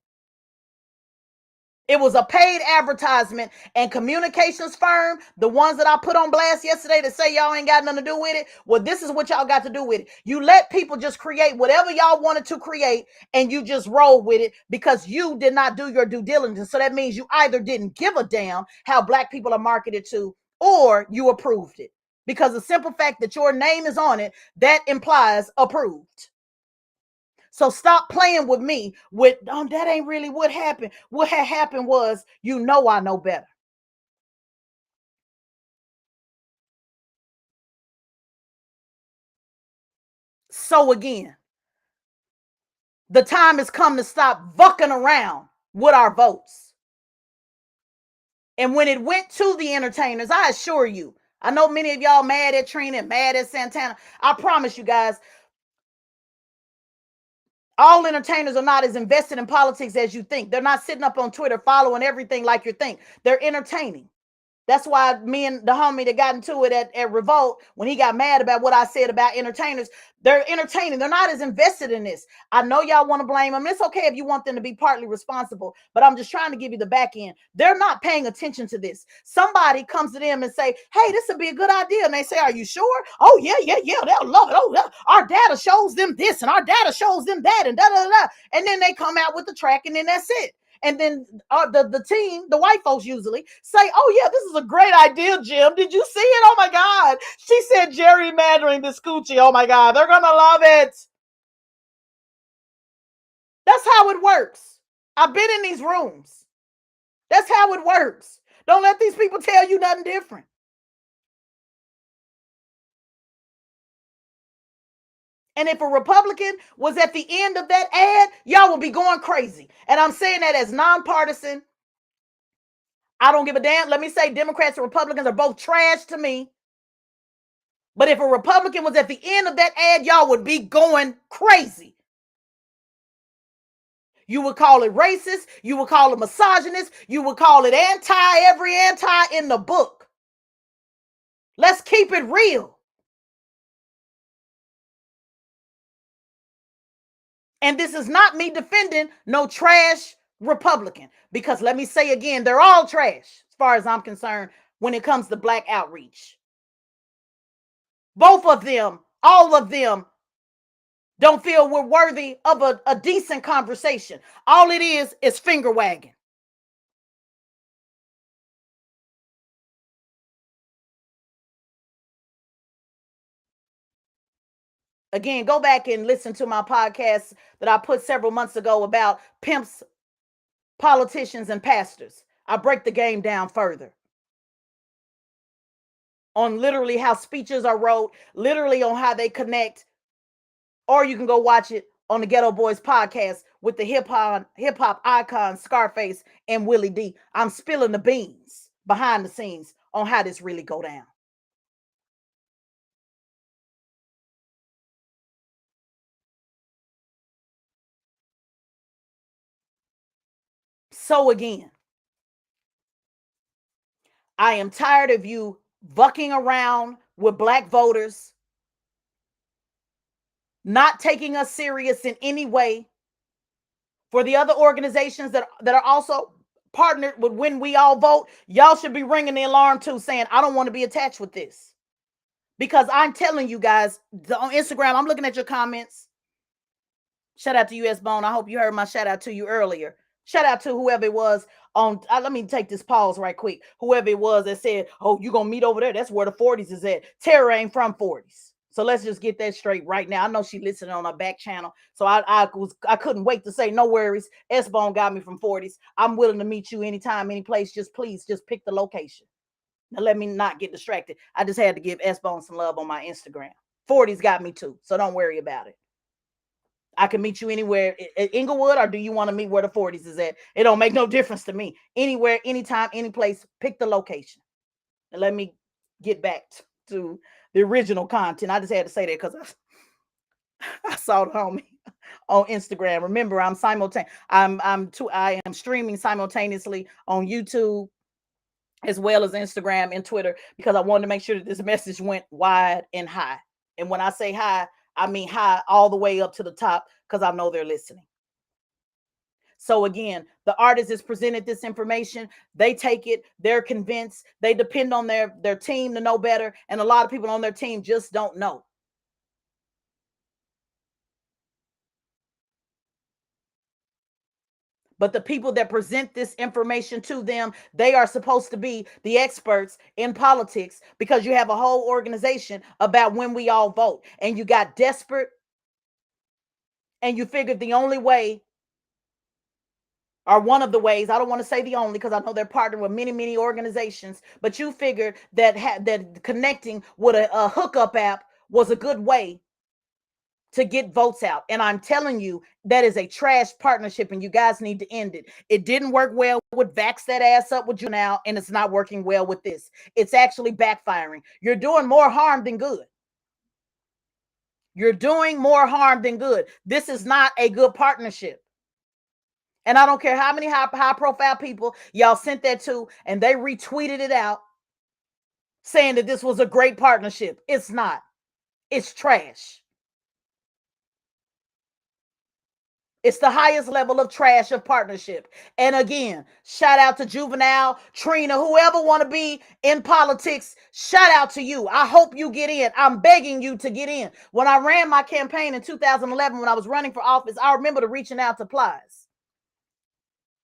It was a paid advertisement, and communications firm, the ones that I put on blast yesterday that say y'all ain't got nothing to do with it. Well, this is what y'all got to do with it. You let people just create whatever y'all wanted to create, and you just roll with it because you did not do your due diligence. So that means you either didn't give a damn how Black people are marketed to, or you approved it. Because the simple fact that your name is on it, that implies approved. So stop playing with me with, oh, that ain't really what happened. What had happened was, I know better. So again, the time has come to stop vucking around with our votes. And when it went to the entertainers, I assure you, I know many of y'all mad at Trina and mad at Santana. I promise you guys, all entertainers are not as invested in politics as you think. They're not sitting up on Twitter following everything like you think. They're entertaining. That's why me and the homie that got into it at Revolt, when he got mad about what I said about entertainers, they're entertaining. They're not as invested in this. I know y'all want to blame them. It's okay if you want them to be partly responsible, but I'm just trying to give you the back end. They're not paying attention to this. Somebody comes to them and say, hey, this would be a good idea. And they say, are you sure? Oh, yeah. They'll love it. Oh, our data shows them this and our data shows them that and da. And then they come out with the track and then that's it. And then the team, the white folks usually say, oh, yeah, this is a great idea, Jim. Did you see it? Oh, my God. She said gerrymandering the scoochie. Oh, my God. They're going to love it. That's how it works. I've been in these rooms. That's how it works. Don't let these people tell you nothing different. And if a Republican was at the end of that ad, y'all will be going crazy. And I'm saying that as nonpartisan. I don't give a damn. Let me say Democrats and Republicans are both trash to me. But if a Republican was at the end of that ad, y'all would be going crazy. You would call it racist. You would call it misogynist. You would call it every anti in the book. Let's keep it real. And this is not me defending no trash Republican, because let me say again, they're all trash as far as I'm concerned when it comes to Black outreach. Both of them, all of them, don't feel we're worthy of a decent conversation. All it is finger wagging. Again, go back and listen to my podcast that I put several months ago about pimps, politicians, and pastors. I break the game down further on literally how speeches are wrote, literally on how they connect. Or you can go watch it on the Ghetto Boys podcast with the hip hop icon Scarface and Willie D. I'm spilling the beans behind the scenes on how this really go down. So again, I am tired of you bucking around with Black voters, not taking us serious in any way. For the other organizations that are also partnered with When We All Vote, y'all should be ringing the alarm too, saying, I don't want to be attached with this. Because I'm telling you guys, on Instagram, I'm looking at your comments. Shout out to US Bone. I hope you heard my shout out to you earlier. Shout out to whoever it was on. Let me take this pause right quick. Whoever it was that said, "Oh, you gonna meet over there? That's where the 40s is at." Tara ain't from 40s, so let's just get that straight right now. I know she listened on our back channel, so I couldn't wait to say no worries. S Bone got me from 40s. I'm willing to meet you anytime, any place. Just please, just pick the location. Now let me not get distracted. I just had to give S Bone some love on my Instagram. 40s got me too, so don't worry about it. I can meet you anywhere at Inglewood, or do you want to meet where the 40s is at? It don't make no difference to me. Anywhere, anytime, any place, pick the location. And let me get back to the original content. I just had to say that because I saw the homie on Instagram. Remember, I am streaming simultaneously on YouTube as well as Instagram and Twitter, because I wanted to make sure that this message went wide and high. And when I say high, I mean high all the way up to the top, because I know they're listening. So again, the artist is presented this information. They take it. They're convinced. They depend on their team to know better. And a lot of people on their team just don't know. But the people that present this information to them, they are supposed to be the experts in politics, because you have a whole organization about when we all vote. And you got desperate, and you figured the only way, or one of the ways, I don't want to say the only, because I know they're partnered with many, many organizations, but you figured that that connecting with a hookup app was a good way to get votes out. And I'm telling you, that is a trash partnership, and you guys need to end it. It didn't work well with Vax that ass up with you now, and it's not working well with this. It's actually backfiring. You're doing more harm than good. You're doing more harm than good. This is not a good partnership. And I don't care how many high profile people y'all sent that to, and they retweeted it out saying that this was a great partnership. It's not. It's trash. It's the highest level of trash of partnership. And again, shout out to Juvenile, Trina, whoever want to be in politics, shout out to you. I hope you get in. I'm begging you to get in. When I ran my campaign in 2011, when I was running for office, I remember the reaching out to Plies.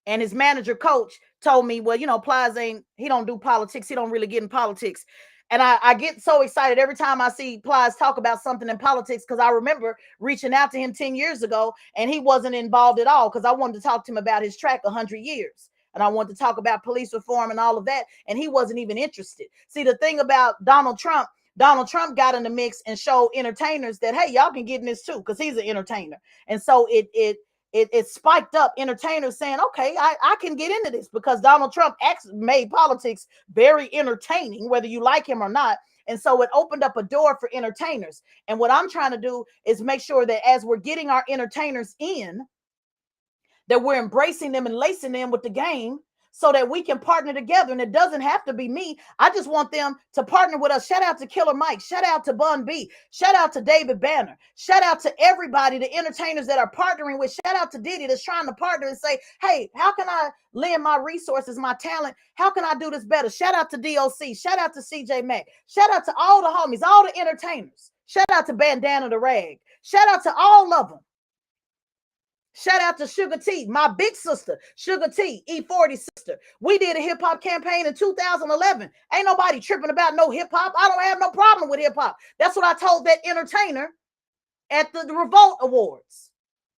And his manager coach told me, well, Plies he don't do politics. He don't really get in politics. And I get so excited every time I see Plies talk about something in politics, because I remember reaching out to him 10 years ago, and he wasn't involved at all, because I wanted to talk to him about his track 100 years. And I wanted to talk about police reform and all of that. And he wasn't even interested. See, the thing about Donald Trump got in the mix and showed entertainers that, hey, y'all can get in this too, because he's an entertainer. And so it spiked up entertainers saying, okay, I can get into this, because Donald Trump made politics very entertaining, whether you like him or not. And so it opened up a door for entertainers. And what I'm trying to do is make sure that as we're getting our entertainers in, that we're embracing them and lacing them with the game, so that we can partner together. And it doesn't have to be me. I just want them to partner with us. Shout out to Killer Mike. Shout out to Bun B. Shout out to David Banner. Shout out to everybody, the entertainers that are partnering with. Shout out to Diddy that's trying to partner and say, hey, how can I lend my resources, my talent? How can I do this better? Shout out to DOC. Shout out to CJ Mack. Shout out to all the homies, all the entertainers. Shout out to Bandana the Rag. Shout out to all of them. Shout out to Sugar T, my big sister, Sugar T, E40 sister. We did a hip hop campaign in 2011. Ain't nobody tripping about no hip hop. I don't have no problem with hip hop. That's what I told that entertainer at the Revolt Awards.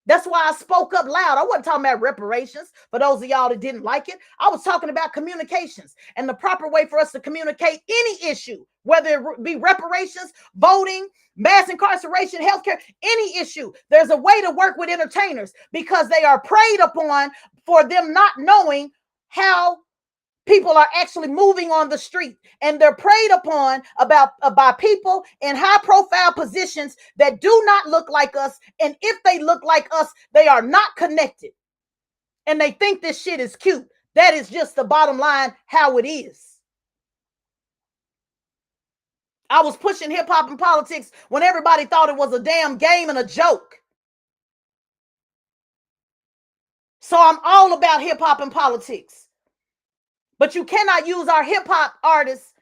That's why I spoke up loud. I wasn't talking about reparations for those of y'all that didn't like it. I was talking about communications and the proper way for us to communicate any issue, whether it be reparations, voting, mass incarceration, healthcare, any issue. There's a way to work with entertainers, because they are preyed upon for them not knowing how people are actually moving on the street, and they're preyed upon by people in high profile positions that do not look like us. And if they look like us, they are not connected, and they think this shit is cute. That is just the bottom line, how it is. I was pushing hip hop and politics when everybody thought it was a damn game and a joke. So I'm all about hip hop and politics. But you cannot use our hip hop artists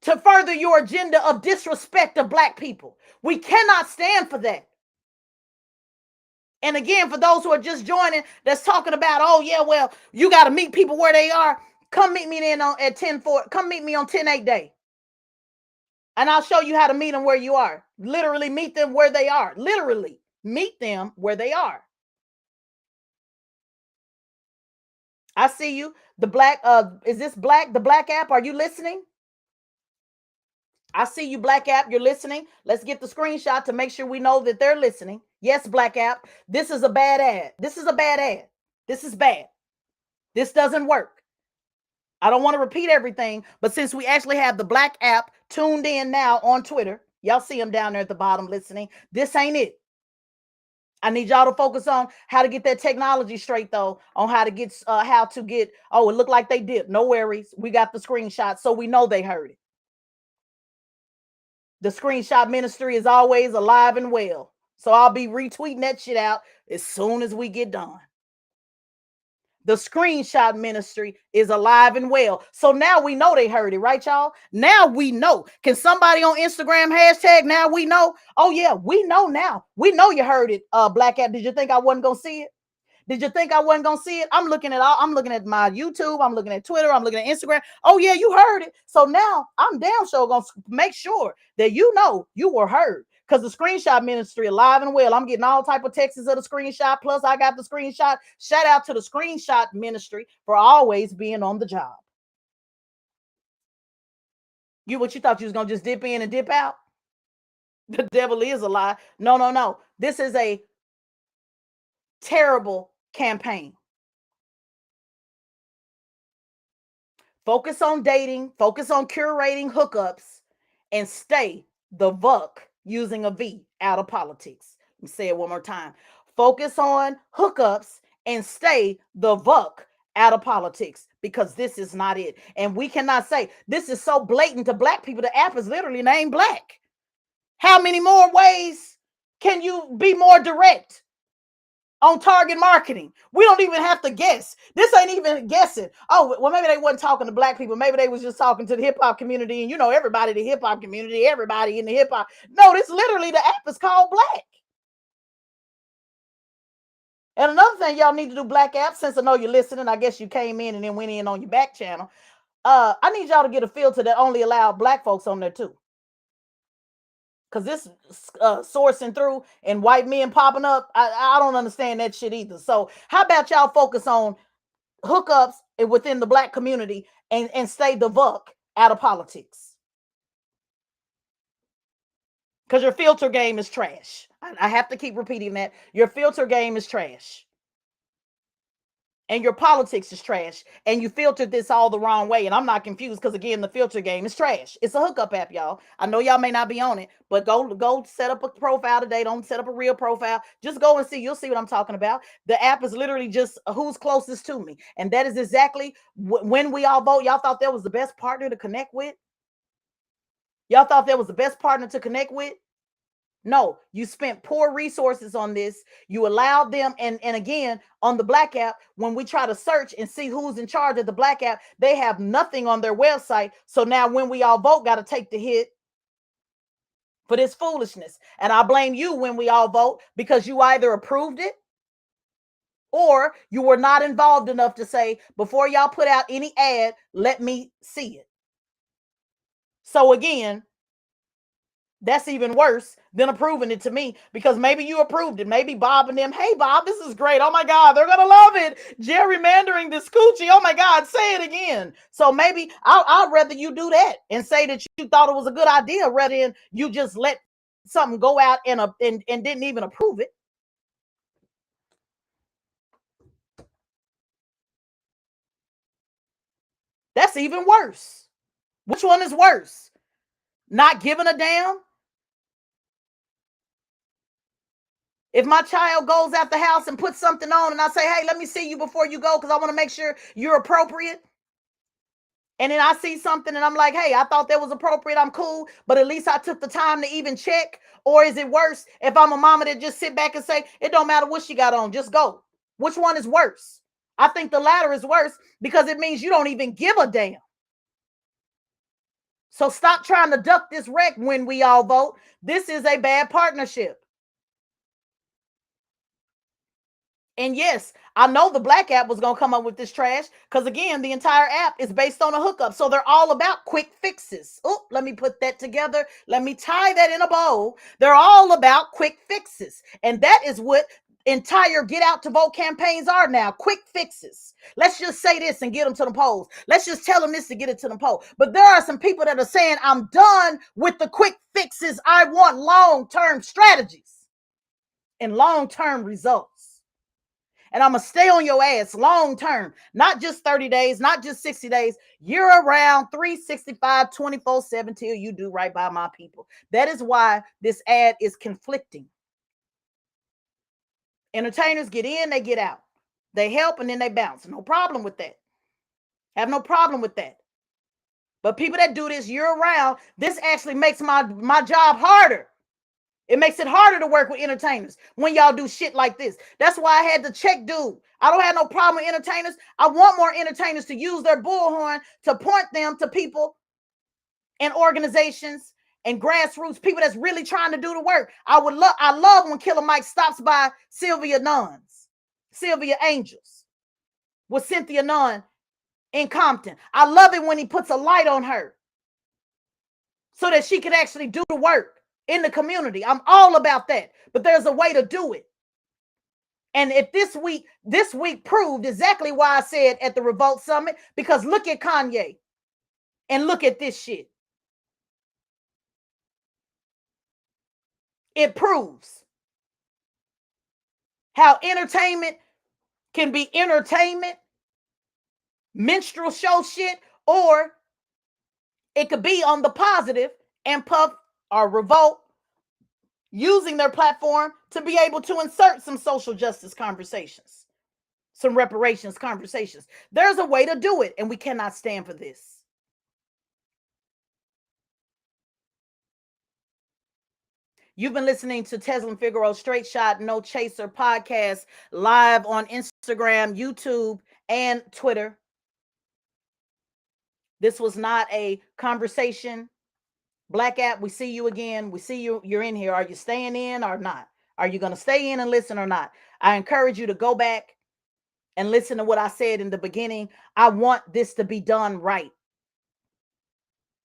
to further your agenda of disrespect of Black people. We cannot stand for that. And again, for those who are just joining, that's talking about, oh yeah, well, you got to meet people where they are. Come meet me then at 10-4. Come meet me on 10-8 day. And I'll show you how to meet them where you are. Literally meet them where they are. Literally meet them where they are. I see you. The Black, is this Black, the Black app? Are you listening? I see you, Black app. You're listening. Let's get the screenshot to make sure we know that they're listening. Yes, Black app. This is a bad ad. This is a bad ad. This is bad. This doesn't work. I don't want to repeat everything, but since we actually have the Black app tuned in now on Twitter, y'all see them down there at the bottom listening. This ain't it. I need y'all to focus on how to get that technology straight, though, on how to get, oh, it looked like they did. No worries. We got the screenshot, so we know they heard it. The screenshot ministry is always alive and well. So I'll be retweeting that shit out as soon as we get done. The screenshot ministry is alive and well. So now we know they heard it, right, y'all? Now we know. Can somebody on Instagram hashtag now we know? Oh, yeah, we know now. We know you heard it, Black App. Did you think I wasn't going to see it? Did you think I wasn't gonna see it? I'm looking at my YouTube, I'm looking at Twitter, I'm looking at Instagram. Oh yeah, you heard it. So now I'm damn sure gonna make sure that you know you were heard. Because the screenshot ministry alive and well. I'm getting all type of texts of the screenshot. Plus, I got the screenshot. Shout out to the screenshot ministry for always being on the job. What you thought you was gonna just dip in and dip out? The devil is a lie. No, no, no. This is a terrible campaign. Focus on dating, focus on curating hookups, and stay the Vuck using a V out of politics. Let me say it one more time. Focus on hookups and stay the Vuck out of politics because this is not it. And we cannot say this is so blatant to black people. The app is literally named Black. How many more ways can you be more direct on target marketing? We don't even have to guess. This ain't even guessing. Oh, well, maybe they wasn't talking to black people. Maybe they was just talking to the hip hop community, and everybody, the hip hop community, everybody in the hip hop. No, this literally the app is called Black. And another thing y'all need to do, Black App, since I know you're listening, I guess you came in and then went in on your back channel. I need y'all to get a filter that only allow black folks on there too. Because this sourcing through and white men popping up, I don't understand that shit either. So how about y'all focus on hookups within the black community and stay the Vuck out of politics? Because your filter game is trash. I have to keep repeating that. Your filter game is trash. And your politics is trash. And you filtered this all the wrong way. And I'm not confused because, again, the filter game is trash. It's a hookup app, y'all. I know y'all may not be on it, but go set up a profile today. Don't set up a real profile. Just go and see. You'll see what I'm talking about. The app is literally just who's closest to me. And that is exactly when we all vote. Y'all thought that was the best partner to connect with? Y'all thought that was the best partner to connect with? No, you spent poor resources on this. You allowed them, and again, on the Black app, when we try to search and see who's in charge of the Black app, they have nothing on their website. So now when we all vote, got to take the hit for this foolishness. And I blame you when we all vote because you either approved it or you were not involved enough to say, before y'all put out any ad, let me see it. So again, that's even worse than approving it to me because maybe you approved it. Maybe Bob and them, hey, Bob, this is great. Oh, my God, they're going to love it. Gerrymandering this coochie. Oh, my God, say it again. So maybe I'd rather you do that and say that you thought it was a good idea rather than you just let something go out and didn't even approve it. That's even worse. Which one is worse? Not giving a damn? If my child goes out the house and puts something on and I say, hey, let me see you before you go because I want to make sure you're appropriate. And then I see something and I'm like, hey, I thought that was appropriate. I'm cool. But at least I took the time to even check. Or is it worse if I'm a mama that just sit back and say, it don't matter what she got on, just go? Which one is worse? I think the latter is worse because it means you don't even give a damn. So stop trying to duck this wreck when we all vote. This is a bad partnership. And yes, I know the Black app was going to come up with this trash because, again, the entire app is based on a hookup. So they're all about quick fixes. Oh, let me put that together. Let me tie that in a bow. They're all about quick fixes. And that is what entire get out to vote campaigns are now. Quick fixes. Let's just say this and get them to the polls. Let's just tell them this to get it to the poll. But there are some people that are saying, I'm done with the quick fixes. I want long-term strategies and long-term results. And I'm going to stay on your ass long term, not just 30 days, not just 60 days, year around, 365, 24/7 till you do right by my people. That is why this ad is conflicting. Entertainers get in, they get out. They help and then they bounce. No problem with that. Have no problem with that. But people that do this year round, this actually makes my job harder It makes it harder to work with entertainers when y'all do shit like this. That's why I had to check dude. I don't have no problem with entertainers. I want more entertainers to use their bullhorn to point them to people and organizations and grassroots people that's really trying to do the work. I love when Killer Mike stops by Sylvia Angels with Cynthia Nunn in Compton. I love it when he puts a light on her so that she can actually do the work in the community. I'm all about that. But there's a way to do it. And if this week proved exactly why I said at the Revolt Summit, because look at Kanye and look at this shit. It proves how entertainment can be entertainment, minstrel show shit, or it could be on the positive and Puff or Revolt using their platform to be able to insert some social justice conversations, some reparations conversations. There's a way to do it, and we cannot stand for this. You've been listening to Tezlyn Figaro Straight Shot No Chaser podcast live on Instagram, YouTube, and Twitter. This was not a conversation. Black app, we see you again. We see you. You're in here. Are you staying in or not? Are you going to stay in and listen or not? I encourage you to go back and listen to what I said in the beginning. I want this to be done right.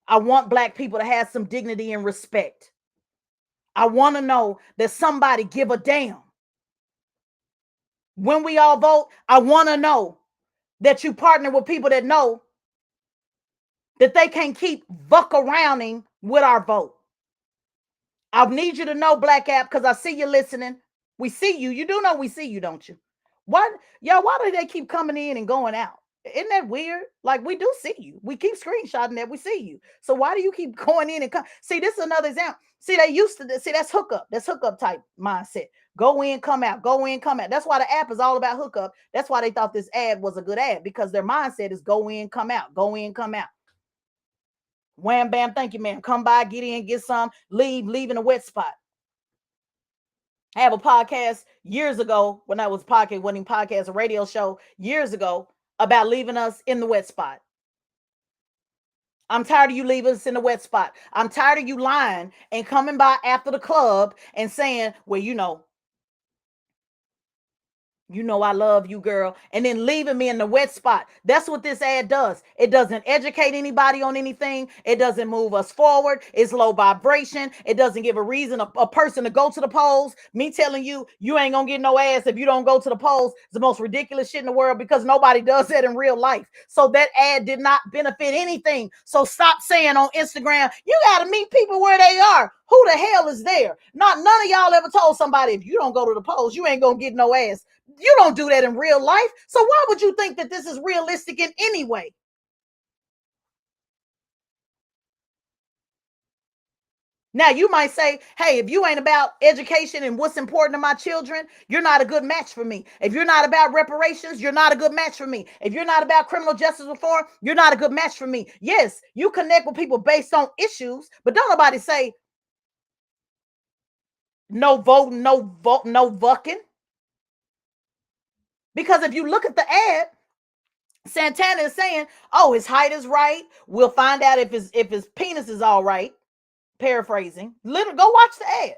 I want Black people to have some dignity and respect. I want to know that somebody give a damn. When we all vote, I want to know that you partner with people that know that they can't keep arounding with our vote. I need you to know, Black App, because I see you listening. We see you. You do know we see you, don't you? Why do they keep coming in and going out? Isn't that weird? Like, we do see you. We keep screenshotting that we see you. So why do you keep going in and come? See, this is another example. See, they used to see that's hookup. That's hookup type mindset. Go in, come out. Go in, come out. That's why the app is all about hookup. That's why they thought this ad was a good ad, because their mindset is go in, come out. Go in, come out. Wham, bam, thank you, ma'am. Come by, get in, get some, leave in a wet spot. I have a podcast years ago when I was podcast, winning podcast, a radio show years ago about leaving us in the wet spot. I'm tired of you leaving us in the wet spot. I'm tired of you lying and coming by after the club and saying, well, I love you, girl, and then leaving me in the wet spot. That's what this ad does. It doesn't educate anybody on anything. It doesn't move us forward. It's low vibration. It doesn't give a reason, a person to go to the polls. Me telling you, you ain't gonna get no ass if you don't go to the polls is the most ridiculous shit in the world, because nobody does that in real life. So that ad did not benefit anything. So stop saying on Instagram, you gotta meet people where they are. Who the hell is there? None of y'all ever told somebody, if you don't go to the polls, you ain't gonna get no ass. You don't do that in real life. So why would you think that this is realistic in any way? Now, you might say, hey, if you ain't about education and what's important to my children, you're not a good match for me. If you're not about reparations, you're not a good match for me. If you're not about criminal justice reform, you're not a good match for me. Yes, you connect with people based on issues, but don't nobody say no voting, no vucking. Because if you look at the ad, Santana is saying, oh, his height is right. We'll find out if his penis is all right. Paraphrasing. Literally, go watch the ad.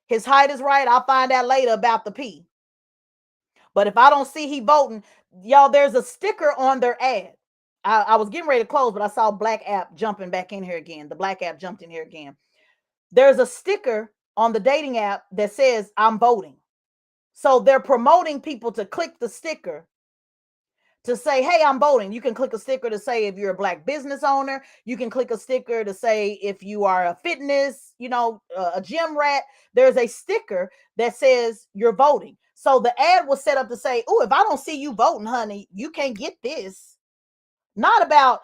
His height is right. I'll find out later about the P. But if I don't see he voting, y'all, there's a sticker on their ad. I was getting ready to close, but I saw Black App jumping back in here again. The Black App jumped in here again. There's a sticker on the dating app that says, I'm voting. So they're promoting people to click the sticker to say, hey, I'm voting. You can click a sticker to say if you're a Black business owner. You can click a sticker to say if you are a fitness, a gym rat. There's a sticker that says you're voting. So the ad was set up to say, oh, if I don't see you voting, honey, you can't get this. Not about,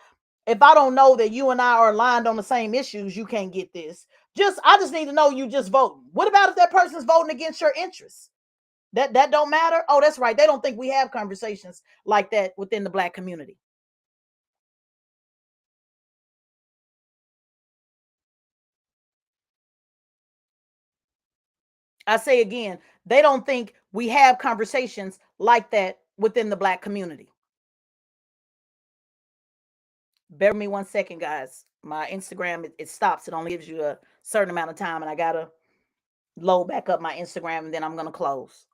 if I don't know that you and I are aligned on the same issues, you can't get this. I just need to know you just voting. What about if that person's voting against your interests? That don't matter. Oh, that's right. They don't think we have conversations like that within the Black community. I say again, they don't think we have conversations like that within the Black community. Bear with me 1 second, guys. My Instagram, it stops. It only gives you a certain amount of time, and I gotta load back up my Instagram, and then I'm gonna close.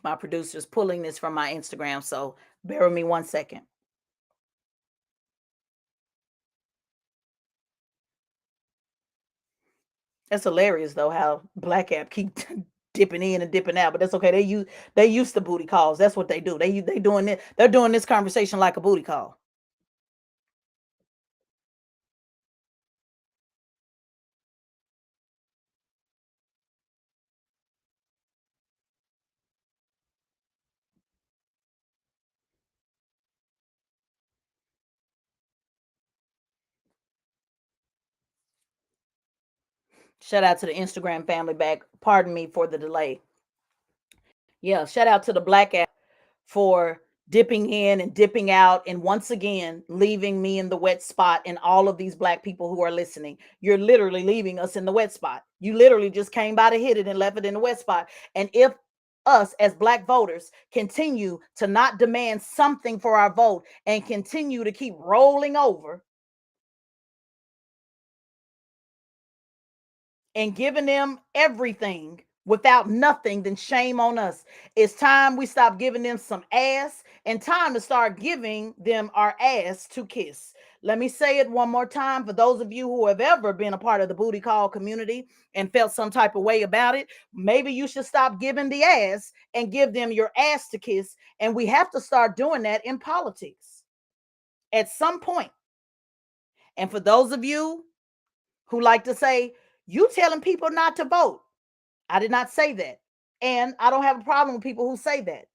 My producer's pulling this from my Instagram, so bear with me 1 second. That's hilarious though, how Black App keep dipping in and dipping out, but that's okay. They used to booty calls. That's what they do. They doing it. They're doing this conversation like a booty call. Shout out to the Instagram family back. Pardon me for the delay. Yeah, shout out to the Black App for dipping in and dipping out and once again leaving me in the wet spot, and all of these Black people who are listening. You're literally leaving us in the wet spot. You literally just came by to hit it and left it in the wet spot. And if us as Black voters continue to not demand something for our vote and continue to keep rolling over and giving them everything without nothing, then shame on us. It's time we stop giving them some ass, and time to start giving them our ass to kiss. Let me say it one more time for those of you who have ever been a part of the booty call community and felt some type of way about it. Maybe you should stop giving the ass and give them your ass to kiss. And we have to start doing that in politics at some point. And for those of you who like to say, you telling people not to vote, I did not say that. And I don't have a problem with people who say that.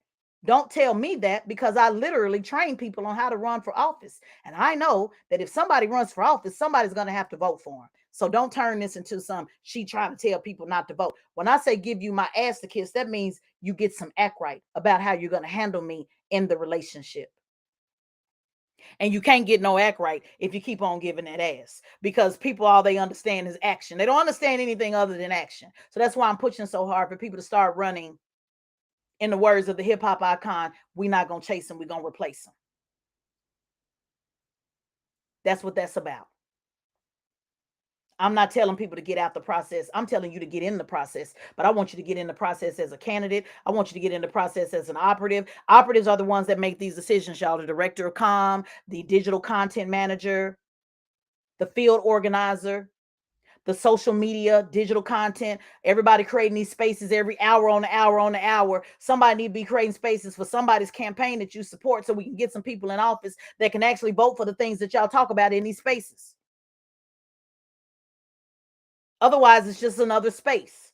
Don't tell me that, because I literally train people on how to run for office. And I know that if somebody runs for office, somebody's going to have to vote for them. So don't turn this into some she trying to tell people not to vote. When I say give you my ass to kiss, that means you get some act right about how you're going to handle me in the relationship. And you can't get no act right if you keep on giving that ass, because people, all they understand is action. They don't understand anything other than action. So that's why I'm pushing so hard for people to start running. In the words of the hip hop icon, we're not going to chase them, we're going to replace them. That's what that's about. I'm not telling people to get out the process. I'm telling you to get in the process. But I want you to get in the process as a candidate. I want you to get in the process as an operative. Operatives are the ones that make these decisions, y'all. The director of comm, the digital content manager, the field organizer, the social media, digital content, everybody creating these spaces every hour on the hour on the hour. Somebody need to be creating spaces for somebody's campaign that you support, so we can get some people in office that can actually vote for the things that y'all talk about in these spaces. Otherwise, it's just another space.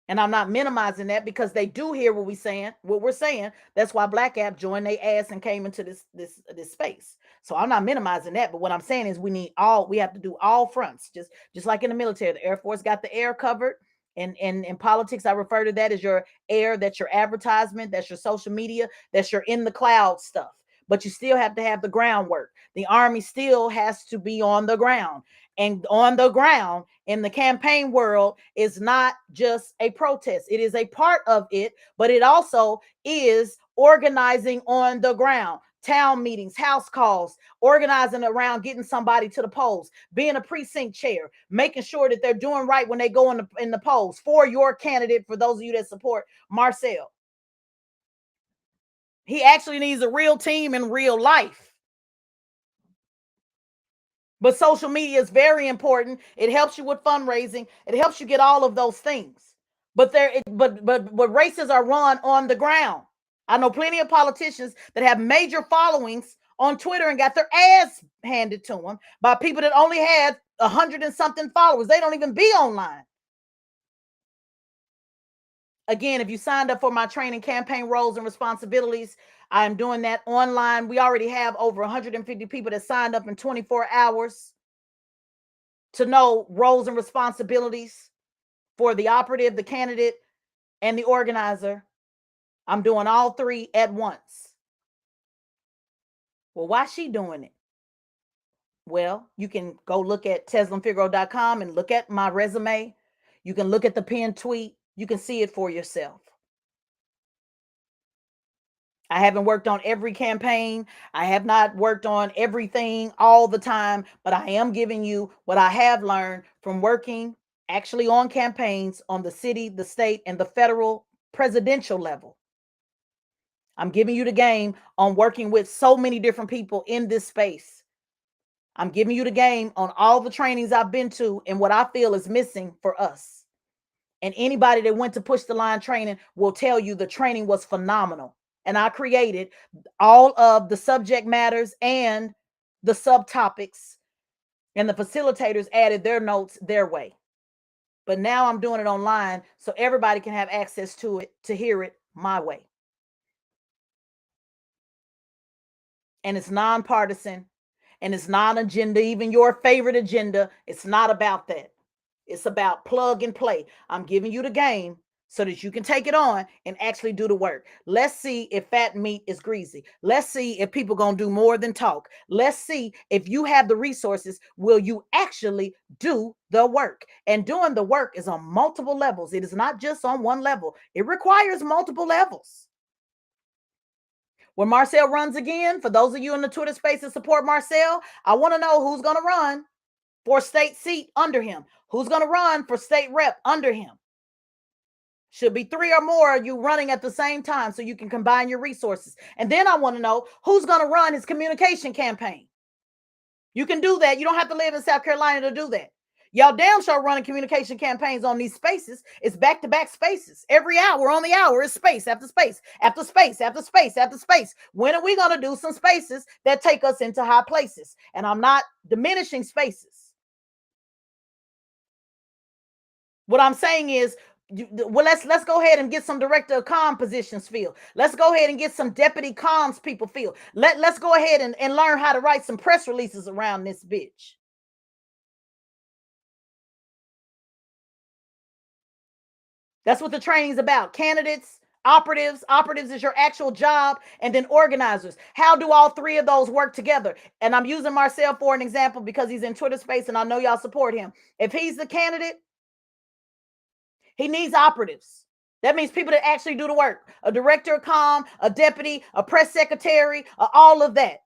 And I'm not minimizing that, because they do hear what we're saying. That's why Black App joined their ass and came into this space. So I'm not minimizing that. But what I'm saying is we have to do all fronts. Just like in the military, the Air Force got the air covered. And in politics, I refer to that as your air, that's your advertisement, that's your social media, that's your in the cloud stuff. But you still have to have the groundwork. The Army still has to be on the ground. And on the ground in the campaign world is not just a protest. It is a part of it, but it also is organizing on the ground. Town meetings, house calls, organizing around getting somebody to the polls, being a precinct chair, making sure that they're doing right when they go in the polls for your candidate. For those of you that support Marcel, he actually needs a real team in real life. But social media is very important. It helps you with fundraising. It helps you get all of those things. But races are run on the ground. I know plenty of politicians that have major followings on Twitter and got their ass handed to them by people that only had 100 and something followers. They don't even be online. Again, if you signed up for my training, campaign roles and responsibilities, I am doing that online. We already have over 150 people that signed up in 24 hours to know roles and responsibilities for the operative, the candidate, and the organizer. I'm doing all three at once. Well, why she doing it? Well, you can go look at TezlynFigaro.com and look at my resume. You can look at the pinned tweet. You can see it for yourself. I haven't worked on every campaign. I have not worked on everything all the time, but I am giving you what I have learned from working actually on campaigns on the city, the state, and the federal presidential level. I'm giving you the game on working with so many different people in this space. I'm giving you the game on all the trainings I've been to and what I feel is missing for us. And anybody that went to push the line training will tell you the training was phenomenal. And I created all of the subject matters and the subtopics, and the facilitators added their notes their way. But now I'm doing it online so everybody can have access to it to hear it my way. And it's nonpartisan and it's non-agenda, even your favorite agenda. It's not about that. It's about plug and play. I'm giving you the game so that you can take it on and actually do the work. Let's see if fat meat is greasy. Let's see if people going to do more than talk. Let's see if you have the resources, will you actually do the work? And doing the work is on multiple levels. It is not just on one level. It requires multiple levels. When Marcel runs again, for those of you in the Twitter space that support Marcel, I want to know who's going to run for state seat under him. Who's going to run for state rep under him? Should be 3 or more of you running at the same time so you can combine your resources. And then I want to know who's going to run his communication campaign. You can do that. You don't have to live in South Carolina to do that. Y'all damn sure running communication campaigns on these spaces. It's back-to-back spaces. Every hour on the hour is space after space, after space, after space, after space. When are we going to do some spaces that take us into high places? And I'm not diminishing spaces. What I'm saying is, well, let's go ahead and get some director of comm positions filled. Let's go ahead and get some deputy comms people filled. Let's go ahead and learn how to write some press releases around this bitch. That's what the training's about. Candidates, operatives. Operatives is your actual job, and then organizers. How do all three of those work together? And I'm using Marcel for an example because he's in Twitter space and I know y'all support him. If he's the candidate, he needs operatives. That means people that actually do the work. A director of comm, a deputy, a press secretary, all of that.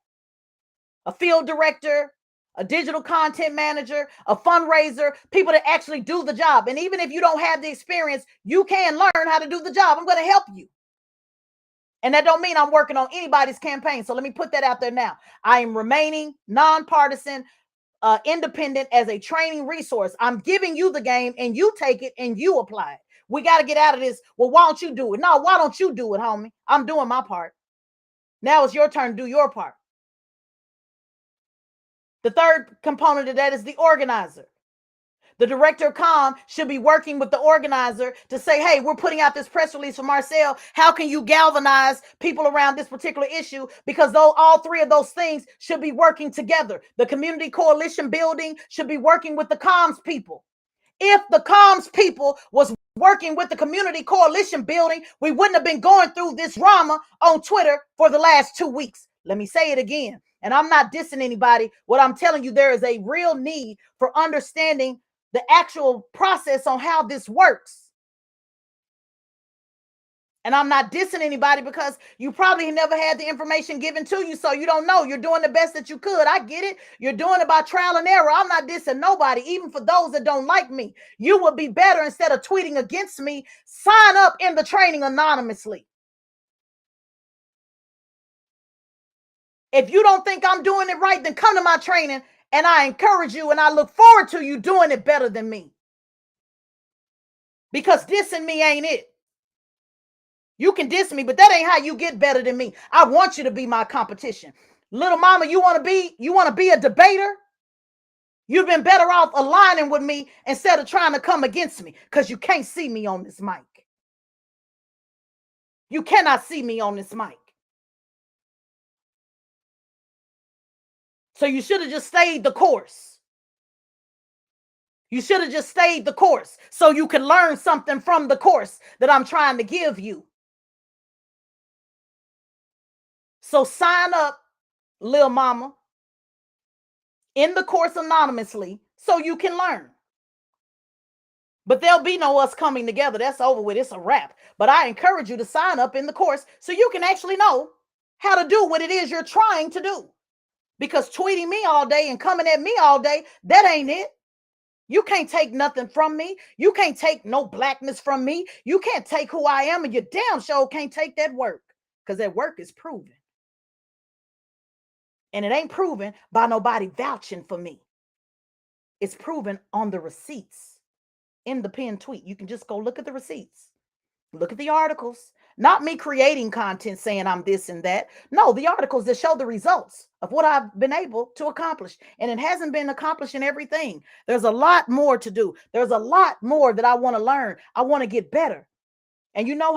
A field director, a digital content manager, a fundraiser, people that actually do the job. And even if you don't have the experience, you can learn how to do the job. I'm going to help you. And that don't mean I'm working on anybody's campaign. So let me put that out there now. I am remaining nonpartisan, independent as a training resource. I'm giving you the game and you take it and you apply it. We got to get out of this. Well, why don't you do it? No, why don't you do it, homie? I'm doing my part. Now it's your turn to do your part. The third component of that is the organizer. The director of comm should be working with the organizer to say, hey, we're putting out this press release for Marcel. How can you galvanize people around this particular issue? Because though all three of those things should be working together. The community coalition building should be working with the comms people. If the comms people was working with the community coalition building, we wouldn't have been going through this drama on Twitter for the last 2 weeks. Let me say it again. And I'm not dissing anybody. What I'm telling you, there is a real need for understanding the actual process on how this works. And I'm not dissing anybody because you probably never had the information given to you, so you don't know. You're doing the best that you could. I get it. You're doing it by trial and error. I'm not dissing nobody, even for those that don't like me. You would be better instead of tweeting against me. Sign up in the training anonymously. If you don't think I'm doing it right, then come to my training and I encourage you and I look forward to you doing it better than me. Because dissing me ain't it. You can diss me, but that ain't how you get better than me. I want you to be my competition. Little mama, you want to be a debater? You've been better off aligning with me instead of trying to come against me because you can't see me on this mic. You cannot see me on this mic. So you should have just stayed the course. You should have just stayed the course so you can learn something from the course that I'm trying to give you. So sign up, little mama. in the course anonymously so you can learn. But there'll be no us coming together. That's over with. It's a wrap. But I encourage you to sign up in the course so you can actually know how to do what it is you're trying to do. Because tweeting me all day and coming at me all day, that ain't it. You can't take nothing from me. You can't take no blackness from me. You can't take who I am, and you damn sure can't take that work, because that work is proven. And it ain't proven by nobody vouching for me. It's proven on the receipts in the pinned tweet. You can just go look at the receipts. Look at the articles. Not me creating content saying I'm this and that. No, the articles that show the results of what I've been able to accomplish. And it hasn't been accomplishing everything. There's a lot more to do. There's a lot more that I want to learn. I want to get better. And you know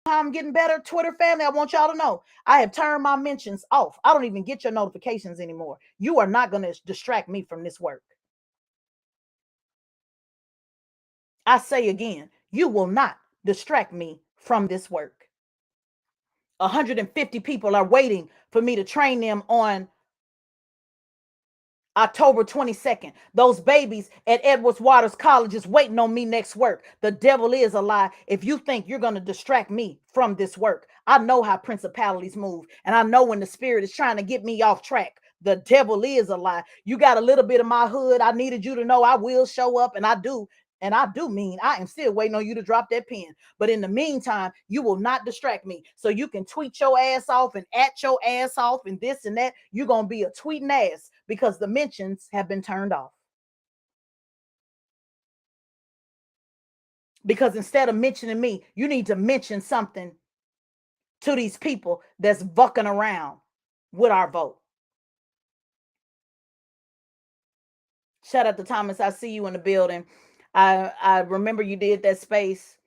how I'm getting better, Twitter family? I want y'all to know I have turned my mentions off. I don't even get your notifications anymore. You are not going to distract me from this work. I say again, you will not distract me from this work. 150 people are waiting for me to train them on October 22nd. Those babies at Edwards Waters College is waiting on me next work. The devil is a lie if you think you're going to distract me from this work. I know how principalities move, and I know when the spirit is trying to get me off track. The devil is a lie. You got a little bit of my hood. I needed you to know I will show up, and I do. And I do mean I am still waiting on you to drop that pen. But in the meantime, you will not distract me. So you can tweet your ass off and at your ass off and this and that. You're going to be a tweeting ass because the mentions have been turned off. Because instead of mentioning me, you need to mention something to these people that's bucking around with our vote. Shout out to Thomas. I see you in the building. I remember you did that space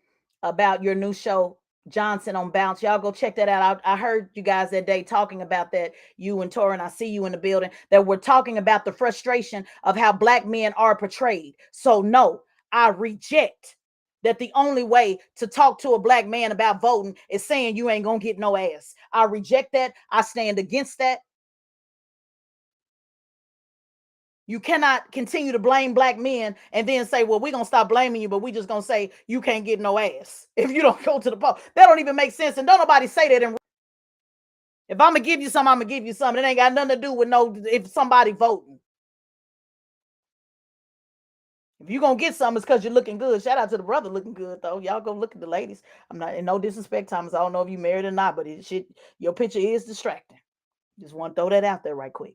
about your new show, Johnson on Bounce. Y'all go check that out. I heard you guys that day talking about that, you and Torin. I see you in the building. That we're talking about the frustration of how black men are portrayed. So no, I reject that the only way to talk to a black man about voting is saying you ain't gonna get no ass. I reject that. I stand against that. You cannot continue to blame black men and then say, well, we're going to stop blaming you, but we just going to say you can't get no ass if you don't go to the poll. That don't even make sense. And don't nobody say that. If I'm going to give you something, I'm going to give you something. It ain't got nothing to do with if somebody voting. If you're going to get something, it's because you're looking good. Shout out to the brother looking good, though. Y'all go look at the ladies. I'm not, in no disrespect, Thomas. I don't know if you married or not, but your picture is distracting. Just want to throw that out there right quick.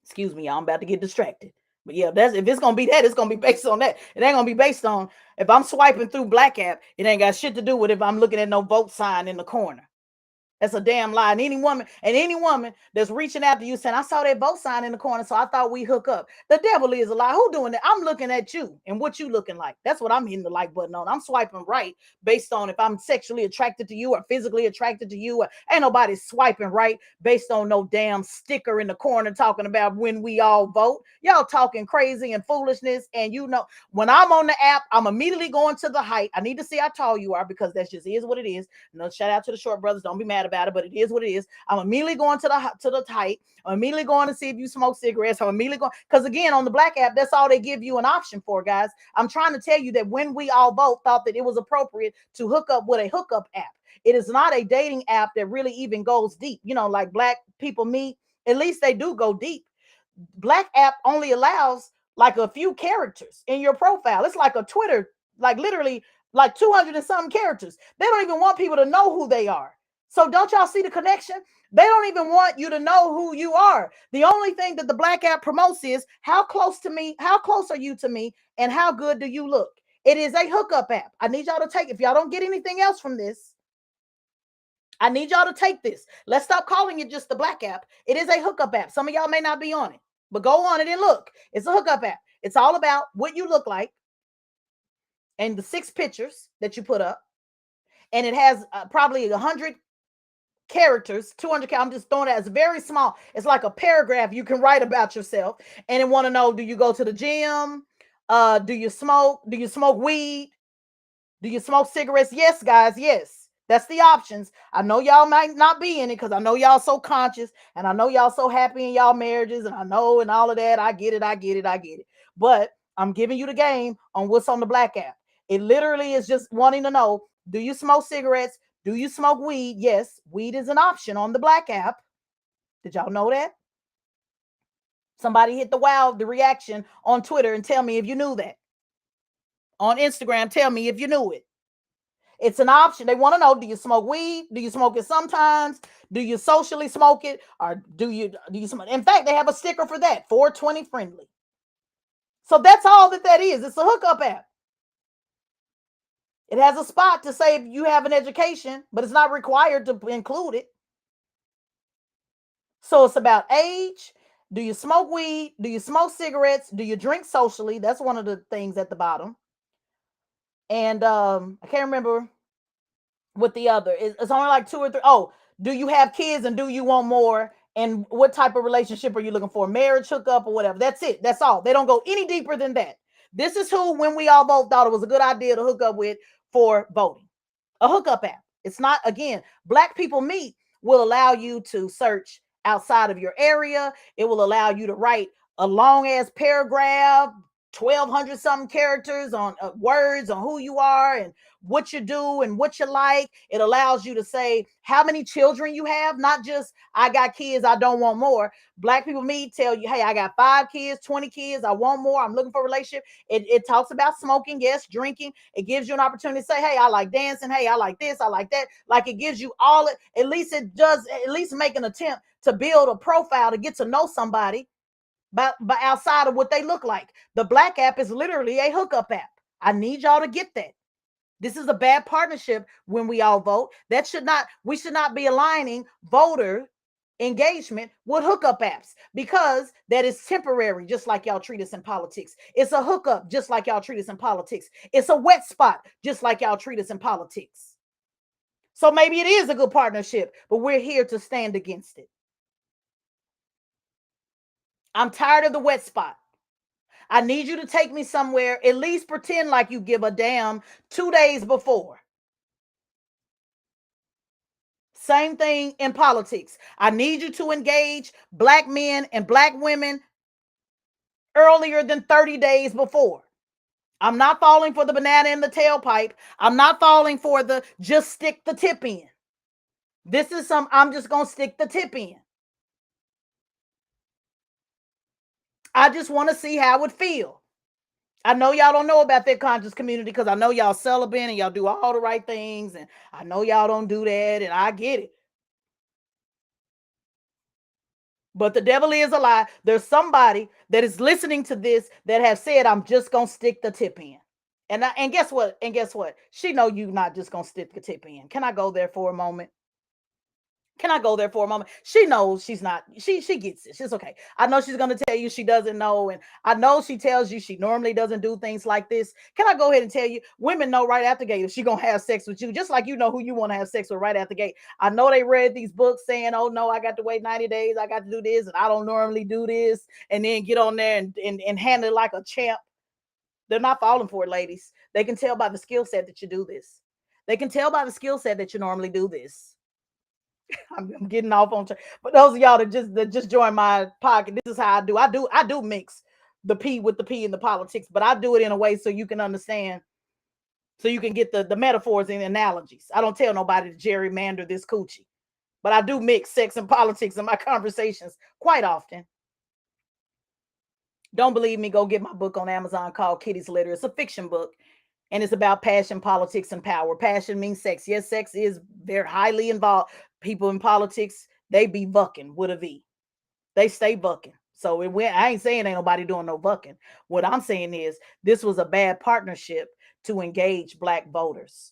Excuse me, y'all, I'm about to get distracted. But yeah, if it's gonna be that, it's gonna be based on that. It ain't gonna be based on if I'm swiping through Black app, it ain't got shit to do with if I'm looking at no vote sign in the corner. That's a damn lie. And any woman that's reaching out to you saying, I saw that vote sign in the corner, so I thought we hook up. The devil is a lie. Who doing that? I'm looking at you and what you looking like. That's what I'm hitting the like button on. I'm swiping right based on if I'm sexually attracted to you or physically attracted to you. Ain't nobody swiping right based on no damn sticker in the corner talking about when we all vote. Y'all talking crazy and foolishness. And you know, when I'm on the app, I'm immediately going to the height. I need to see how tall you are because that just is what it is. No, shout out to the short brothers. Don't be mad about it, but it is what it is. I'm immediately going to the height. I'm immediately going to see if you smoke cigarettes. I'm immediately going because again on the Black app, that's all they give you an option for, guys. I'm trying to tell you that when we all both thought that it was appropriate to hook up with a hookup app. It is not a dating app that really even goes deep. You know, like black people meet. At least they do go deep. Black app only allows like a few characters in your profile. It's like a Twitter, like literally like 200 and something characters. They don't even want people to know who they are. So don't y'all see the connection? They don't even want you to know who you are. The only thing that the Black app promotes is how close to me, how close are you to me, and how good do you look? It is a hookup app. I need y'all to take, if y'all don't get anything else from this, I need y'all to take this. Let's stop calling it just the Black app. It is a hookup app. Some of y'all may not be on it, but go on it and look. It's a hookup app. It's all about what you look like and the 6 pictures that you put up. And it has probably 100 characters, 200. I'm just throwing it as very small. It's like a paragraph you can write about yourself. And it want to know, do you go to the gym? Do you smoke? Do you smoke weed? Do you smoke cigarettes? Yes, guys. Yes. That's the options. I know y'all might not be in it because I know y'all so conscious and I know y'all so happy in y'all marriages and I know and all of that. I get it. I get it. I get it. But I'm giving you the game on what's on the black app. It literally is just wanting to know, do you smoke cigarettes? Do you smoke weed? Yes, weed is an option on the black app. Did y'all know that? Somebody hit the reaction on Twitter and tell me if you knew that. On Instagram, tell me if you knew it. It's an option. They want to know, do you smoke weed? Do you smoke it sometimes? Do you socially smoke it? Or do you smoke? In fact, they have a sticker for that, 420 friendly. So that's all that is. It's a hookup app. It has a spot to say if you have an education, but it's not required to include it. So it's about age. Do you smoke weed? Do you smoke cigarettes? Do you drink socially? That's one of the things at the bottom. And I can't remember with the other. It's only like two or three. Oh, do you have kids and do you want more? And what type of relationship are you looking for? Marriage, hookup, or whatever. That's it. That's all. They don't go any deeper than that. This is who, when we all both thought it was a good idea to hook up with for voting. A hookup app. It's not, again, Black People Meet will allow you to search outside of your area. It will allow you to write a long ass paragraph, 1,200 something characters on words on who you are and what you do and what you like. It allows you to say how many children you have, not just I got kids, I don't want more. Black People Meet tell you, hey, I got 5 kids, 20 kids, I want more, I'm looking for a relationship. It talks about smoking, yes, drinking. It gives you an opportunity to say, hey, I like dancing, hey, I like this, I like that. Like, it gives you all it, at least it does, at least make an attempt to build a profile to get to know somebody but outside of what they look like. The black app is literally a hookup app. I need y'all to get that. This is a bad partnership when we all vote. We should not be aligning voter engagement with hookup apps because that is temporary, just like y'all treat us in politics. It's a hookup, just like y'all treat us in politics. It's a wet spot, just like y'all treat us in politics. So maybe it is a good partnership, but we're here to stand against it. I'm tired of the wet spot. I need you to take me somewhere, at least pretend like you give a damn 2 days before. Same thing in politics. I need you to engage Black men and Black women earlier than 30 days before. I'm not falling for the banana in the tailpipe. I'm not falling for the just stick the tip in. This is I'm just going to stick the tip in. I just want to see how it feel. I know y'all don't know about that conscious community because I know y'all celibate and y'all do all the right things. And I know y'all don't do that. And I get it. But the devil is a lie. There's somebody that is listening to this that have said, I'm just going to stick the tip in. And guess what? And guess what? She know you not just going to stick the tip in. Can I go there for a moment? Can I go there for a moment? She knows she's not, she gets it. She's okay. I know she's gonna tell you she doesn't know, and I know she tells you she normally doesn't do things like this. Can I go ahead and tell you, women know right out the gate if she gonna have sex with you, just like you know who you want to have sex with right out the gate. I know they read these books saying, oh no, I got to wait 90 days, I got to do this, and I don't normally do this, and then get on there and handle it like a champ. They're not falling for it, ladies. They can tell by the skill set that you do this. They can tell by the skill set that you normally do this. I'm getting off on track. But those of y'all that just joined my pocket, this is how I do. I do mix the P with the P in the politics, but I do it in a way so you can understand, so you can get the metaphors and analogies. I don't tell nobody to gerrymander this coochie, but I do mix sex and politics in my conversations quite often. Don't believe me? Go get my book on Amazon called Kitty's Litter. It's a fiction book. And it's about passion, politics, and power. Passion means sex. Yes, sex is very highly involved. People in politics, they be bucking with a V. They stay bucking. So I ain't saying ain't nobody doing no bucking. What I'm saying is this was a bad partnership to engage black voters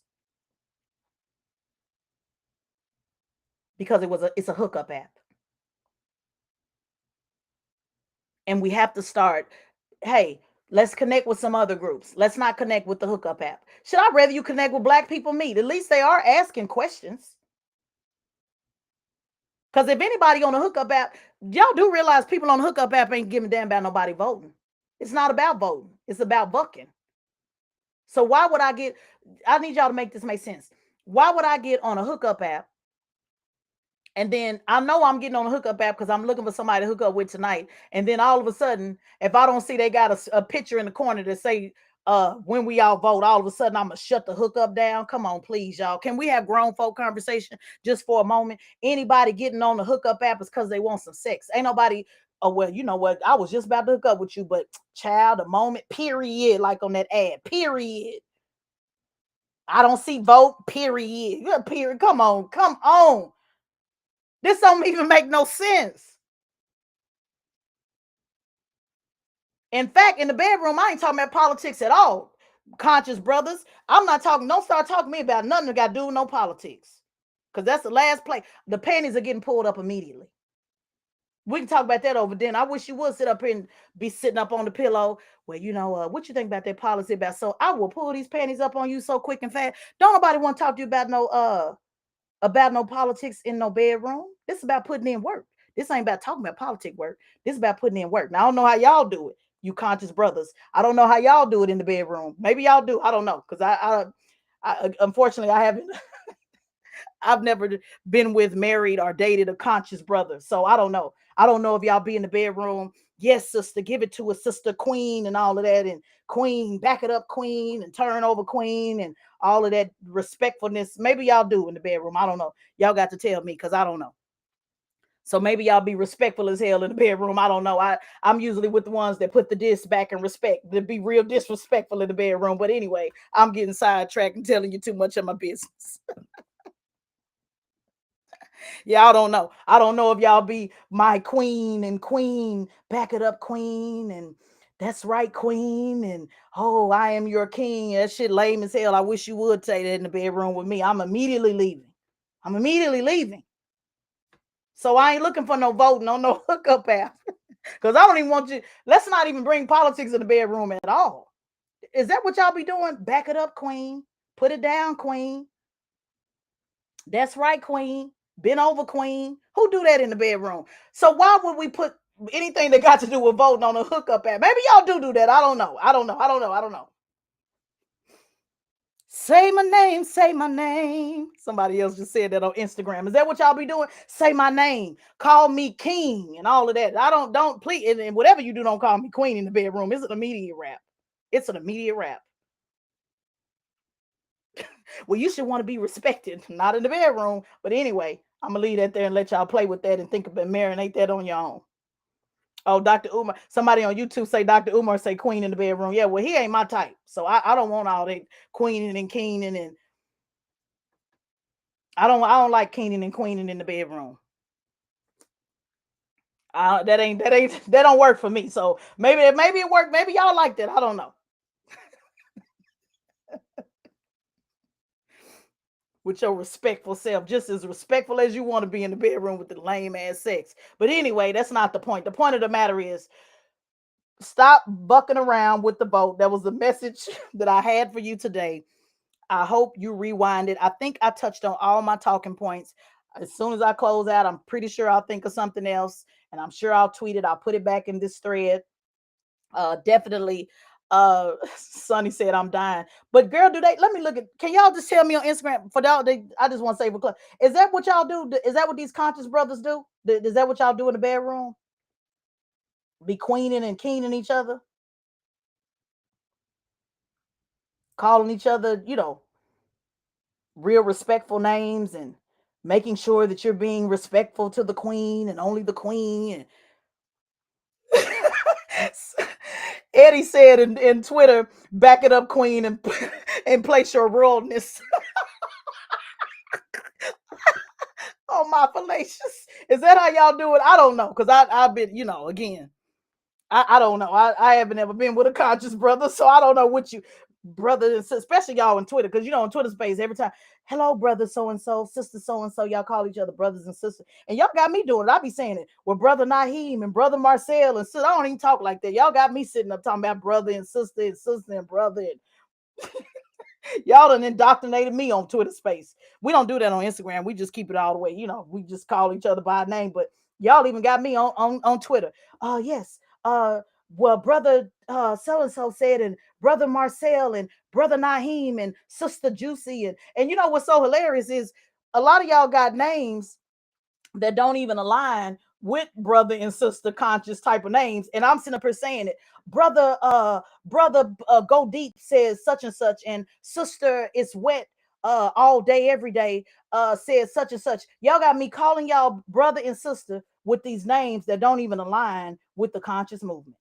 because it's a hookup app. And we have to start, hey, let's connect with some other groups. Let's not connect with the hookup app. Should I rather you connect with Black People Meet? At least they are asking questions. Because if anybody on the hookup app, y'all do realize people on the hookup app ain't giving a damn about nobody voting. It's not about voting. It's about bucking. So why would I need y'all to make this make sense. Why would I get on a hookup app? And then I know I'm getting on a hookup app because I'm looking for somebody to hook up with tonight. And then all of a sudden, if I don't see they got a picture in the corner that say when we all vote, all of a sudden I'm gonna shut the hookup down. Come on, please, y'all. Can we have grown folk conversation just for a moment? Anybody getting on the hookup app is because they want some sex. Ain't nobody, oh well, you know what? I was just about to hook up with you, but child, a moment, period, like on that ad, period. I don't see vote, period. Yeah, period. Come on, come on. This don't even make no sense. In fact, in the bedroom, I ain't talking about politics at all. Conscious brothers, I'm not talking. Don't start talking to me about nothing that got to do with no politics, because that's the last play. The panties are getting pulled up immediately. We can talk about that over dinner. I wish you would sit up here and be sitting up on the pillow. Well, what you think about that policy about? So I will pull these panties up on you so quick and fast. Don't nobody want to talk to you about no politics in no bedroom. This is about putting in work. This ain't about talking about politic work. This is about putting in work. Now I don't know how y'all do it, you conscious brothers. I don't know how y'all do it in the bedroom. Maybe y'all do. I don't know because I unfortunately I haven't. I've never been with, married, or dated a conscious brother, so I don't know. I don't know if y'all be in the bedroom. Yes, sister, give it to a sister, queen, and all of that, and queen, back it up, queen, and turn over, queen, and all of that respectfulness. Maybe y'all do in the bedroom. I don't know. Y'all got to tell me because I don't know. So maybe y'all be respectful as hell in the bedroom. I don't know. I'm usually with the ones that put the diss back in respect. To be real disrespectful in the bedroom. But anyway, I'm getting sidetracked and telling you too much of my business. Y'all don't know. I don't know if y'all be my queen and queen, back it up, queen, and that's right, queen, and oh, I am your king. That shit lame as hell. I wish you would say that in the bedroom with me. I'm immediately leaving. I'm immediately leaving. So I ain't looking for no voting on no hookup app. Because I don't even want you. Let's not even bring politics in the bedroom at all. Is that what y'all be doing? Back it up, queen. Put it down, queen. That's right, queen. Been over, queen. Who do that in the bedroom? So why would we put anything that got to do with voting on a hookup app? Maybe y'all do that. I don't know. I don't know. I don't know. I don't know. Say my name, say my name. Somebody else just said that on Instagram. Is that what y'all be doing? Say my name, call me king, and all of that. I don't please, and whatever you do, don't call me queen in the bedroom. It's an immediate rap. It's an immediate rap. Well, you should want to be respected, not in the bedroom. But anyway, I'm gonna leave that there and let y'all play with that and think about marinate that on your own. Oh, Dr. Umar. Somebody on YouTube say Dr. Umar say queen in the bedroom. Yeah, well, he ain't my type. So I don't want all that queening and keening, and I don't like keening and queening in the bedroom. That don't work for me. So maybe it worked. Maybe y'all like that. I don't know. With your respectful self, just as respectful as you want to be in the bedroom with the lame ass sex. But anyway, that's not the point. The point of the matter is stop bucking around with the boat. That was the message that I had for you today. I hope you rewind it. I think I touched on all my talking points. As soon as I close out, I'm pretty sure I'll think of something else, and I'm sure I'll tweet it. I'll put it back in this thread. Definitely. Sonny said I'm dying, but girl, do they? Let me look at. Can y'all just tell me on Instagram for that? I just want to say for club. Is that what y'all do? Is that what these conscious brothers do? Is that what y'all do in the bedroom? Be queening and keening each other, calling each other, real respectful names, and making sure that you're being respectful to the queen and only the queen. Eddie said in Twitter, back it up, queen, and and place your royalness. Oh, my fallacious. Is that how y'all do it? I don't know. Because I've been, again, I don't know. I haven't ever been with a conscious brother, so I don't know what you brother and especially y'all on Twitter, because on Twitter space every time, hello, brother so and so, sister so and so, y'all call each other brothers and sisters, and y'all got me doing it. I be saying it. Well, brother Naheem and brother Marcel and sister, I don't even talk like that. Y'all got me sitting up talking about brother and sister and brother, and y'all done indoctrinated me on Twitter space. We don't do that on Instagram. We just keep it all the way. We just call each other by name. But y'all even got me on Twitter. Yes. Well, brother so and so said, and Brother Marcel and Brother Naheem and Sister Juicy. And you know what's so hilarious is a lot of y'all got names that don't even align with brother and sister conscious type of names. And I'm sitting up here saying it. Brother Go Deep says such and such, and sister is wet all day, every day, says such and such. Y'all got me calling y'all brother and sister with these names that don't even align with the conscious movement.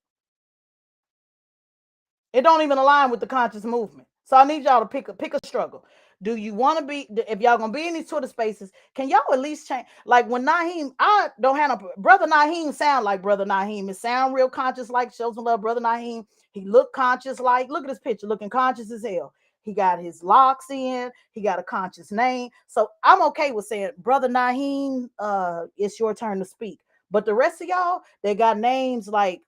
It don't even align with the conscious movement. So I need y'all to pick a struggle. Do you want to be, if y'all gonna be in these Twitter spaces, can y'all at least change? Like when Naheem, I don't have no brother Naheem sound like brother Naheem. It sound real conscious, like show some love, brother Naheem. He look conscious, like look at this picture, looking conscious as hell. He got his locks in, he got a conscious name. So I'm okay with saying, brother Naheem, it's your turn to speak. But the rest of y'all, they got names like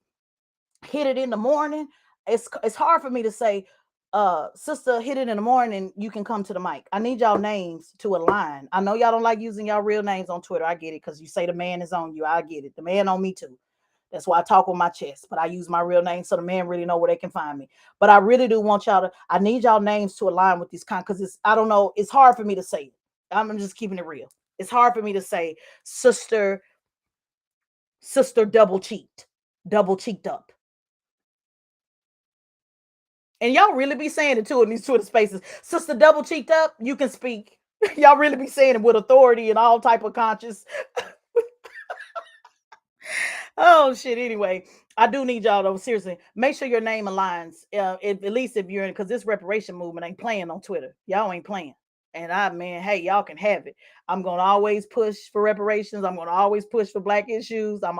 Hit It in the Morning. It's hard for me to say, sister Hit It in the Morning, you can come to the mic. I need y'all names to align. I know y'all don't like using y'all real names on Twitter. I get it, because you say the man is on you. I get it. The man on me too. That's why I talk with my chest, but I use my real name so the man really know where they can find me. But I really do want y'all to, I need y'all names to align with these because it's, I don't know, it's hard for me to say it. I'm just keeping it real. It's hard for me to say sister, sister double cheeked up. And y'all really be saying it too in these Twitter spaces. Sister double cheeked up, you can speak. Y'all really be saying it with authority and all type of conscious. Oh shit. Anyway, I do need y'all though. Seriously, make sure your name aligns. At least if you're in, because this reparation movement ain't playing on Twitter. Y'all ain't playing. And I, man, hey, y'all can have it. I'm gonna always push for reparations. I'm gonna always push for black issues. I'm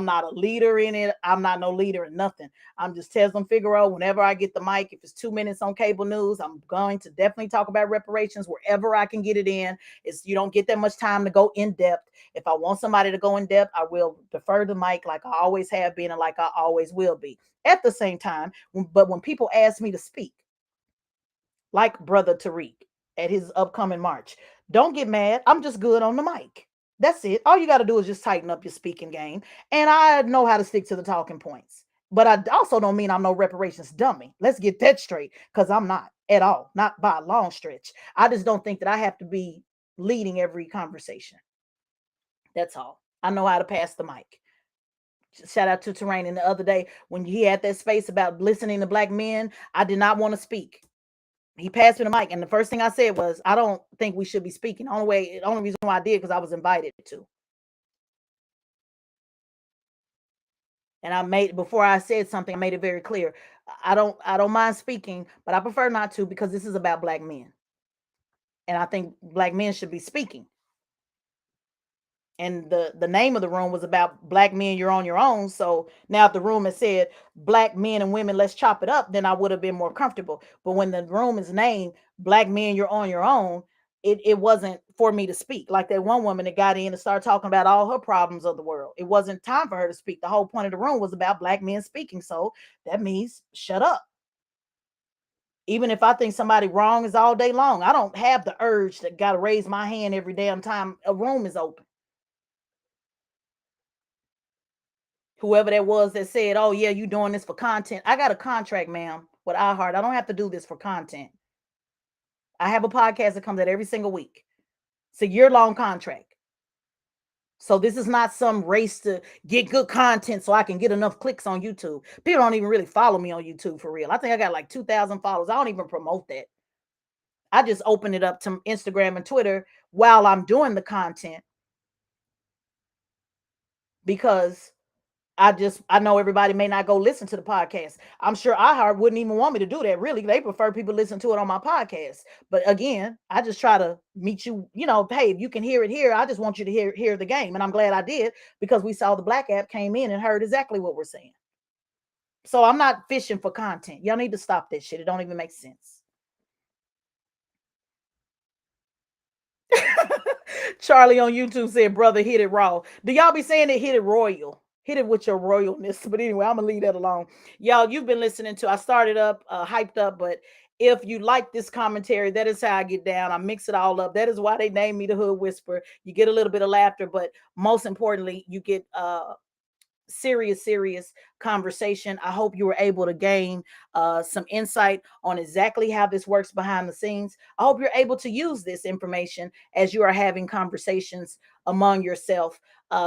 not a leader in it. I'm not no leader in nothing. I'm just Tezlyn Figaro. Whenever I get the mic, if it's 2 minutes on cable news, I'm going to definitely talk about reparations wherever I can get it in. It's, you don't get that much time to go in depth. If I want somebody to go in depth, I will defer the mic like I always have been and like I always will be. At the same time, but when people ask me to speak, like Brother Tariq at his upcoming march, don't get mad. I'm just good on the mic. That's it. All you got to do is just tighten up your speaking game. And I know how to stick to the talking points. But I also don't mean I'm no reparations dummy. Let's get that straight, because I'm not at all, not by a long stretch. I just don't think that I have to be leading every conversation. That's all. I know how to pass the mic. Shout out to Terrain. And the other day when he had that space about listening to black men, I did not want to speak. He passed me the mic, and the first thing I said was, I don't think we should be speaking. Only reason why I did, because I was invited to. And I made, before I said something, I made it very clear. I don't mind speaking, but I prefer not to, because this is about black men. And I think black men should be speaking. And the name of the room was about black men, you're on your own. So now if the room had said black men and women, let's chop it up, then I would have been more comfortable. But when the room is named black men, you're on your own, it wasn't for me to speak. Like that one woman that got in and started talking about all her problems of the world. It wasn't time for her to speak. The whole point of the room was about black men speaking. So that means shut up. Even if I think somebody wrong is all day long, I don't have the urge to gotta raise my hand every damn time a room is open. Whoever that was that said, "Oh yeah, you doing this for content." I got a contract, ma'am, with iHeart. I don't have to do this for content. I have a podcast that comes out every single week. It's a year-long contract. So this is not some race to get good content so I can get enough clicks on YouTube. People don't even really follow me on YouTube for real. I think I got like 2,000 followers. I don't even promote that. I just open it up to Instagram and Twitter while I'm doing the content, because I know everybody may not go listen to the podcast. I'm sure iHeart wouldn't even want me to do that. Really, they prefer people listen to it on my podcast. But again, I just try to meet you. Hey, if you can hear it here, I just want you to hear the game, and I'm glad I did, because we saw the Black app came in and heard exactly what we're saying. So I'm not fishing for content. Y'all need to stop that shit. It don't even make sense. Charlie on YouTube said, "Brother, hit it raw." Do y'all be saying it? Hit it royal. Hit it with your royalness. But anyway, I'm gonna leave that alone. Y'all, you've been listening to. I started up, hyped up, but if you like this commentary, that is how I get down. I mix it all up. That is why they named me the Hood Whisperer. You get a little bit of laughter, but most importantly, you get serious conversation. I hope you were able to gain some insight on exactly how this works behind the scenes. I hope you're able to use this information as you are having conversations among yourself.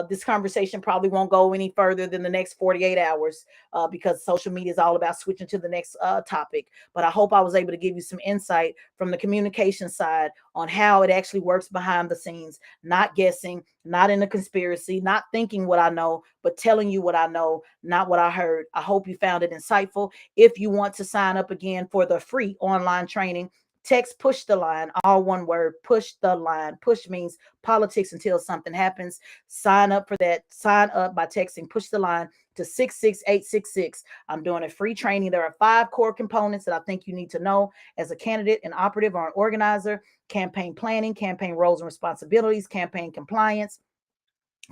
This conversation probably won't go any further than the next 48 hours because social media is all about switching to the next topic. But I hope I was able to give you some insight from the communication side on how it actually works behind the scenes, not guessing, not in a conspiracy, not thinking what I know, but telling you what I know, not what I heard. I hope you found it insightful. If you want to sign up again for the free online training, text push the line, all one word, push the line. Push means politics until something happens. Sign up for that. Sign up by texting push the line to 66866. I'm doing a free training. There are 5 core components that I think you need to know as a candidate, an operative, or an organizer: campaign planning, campaign roles and responsibilities, campaign compliance,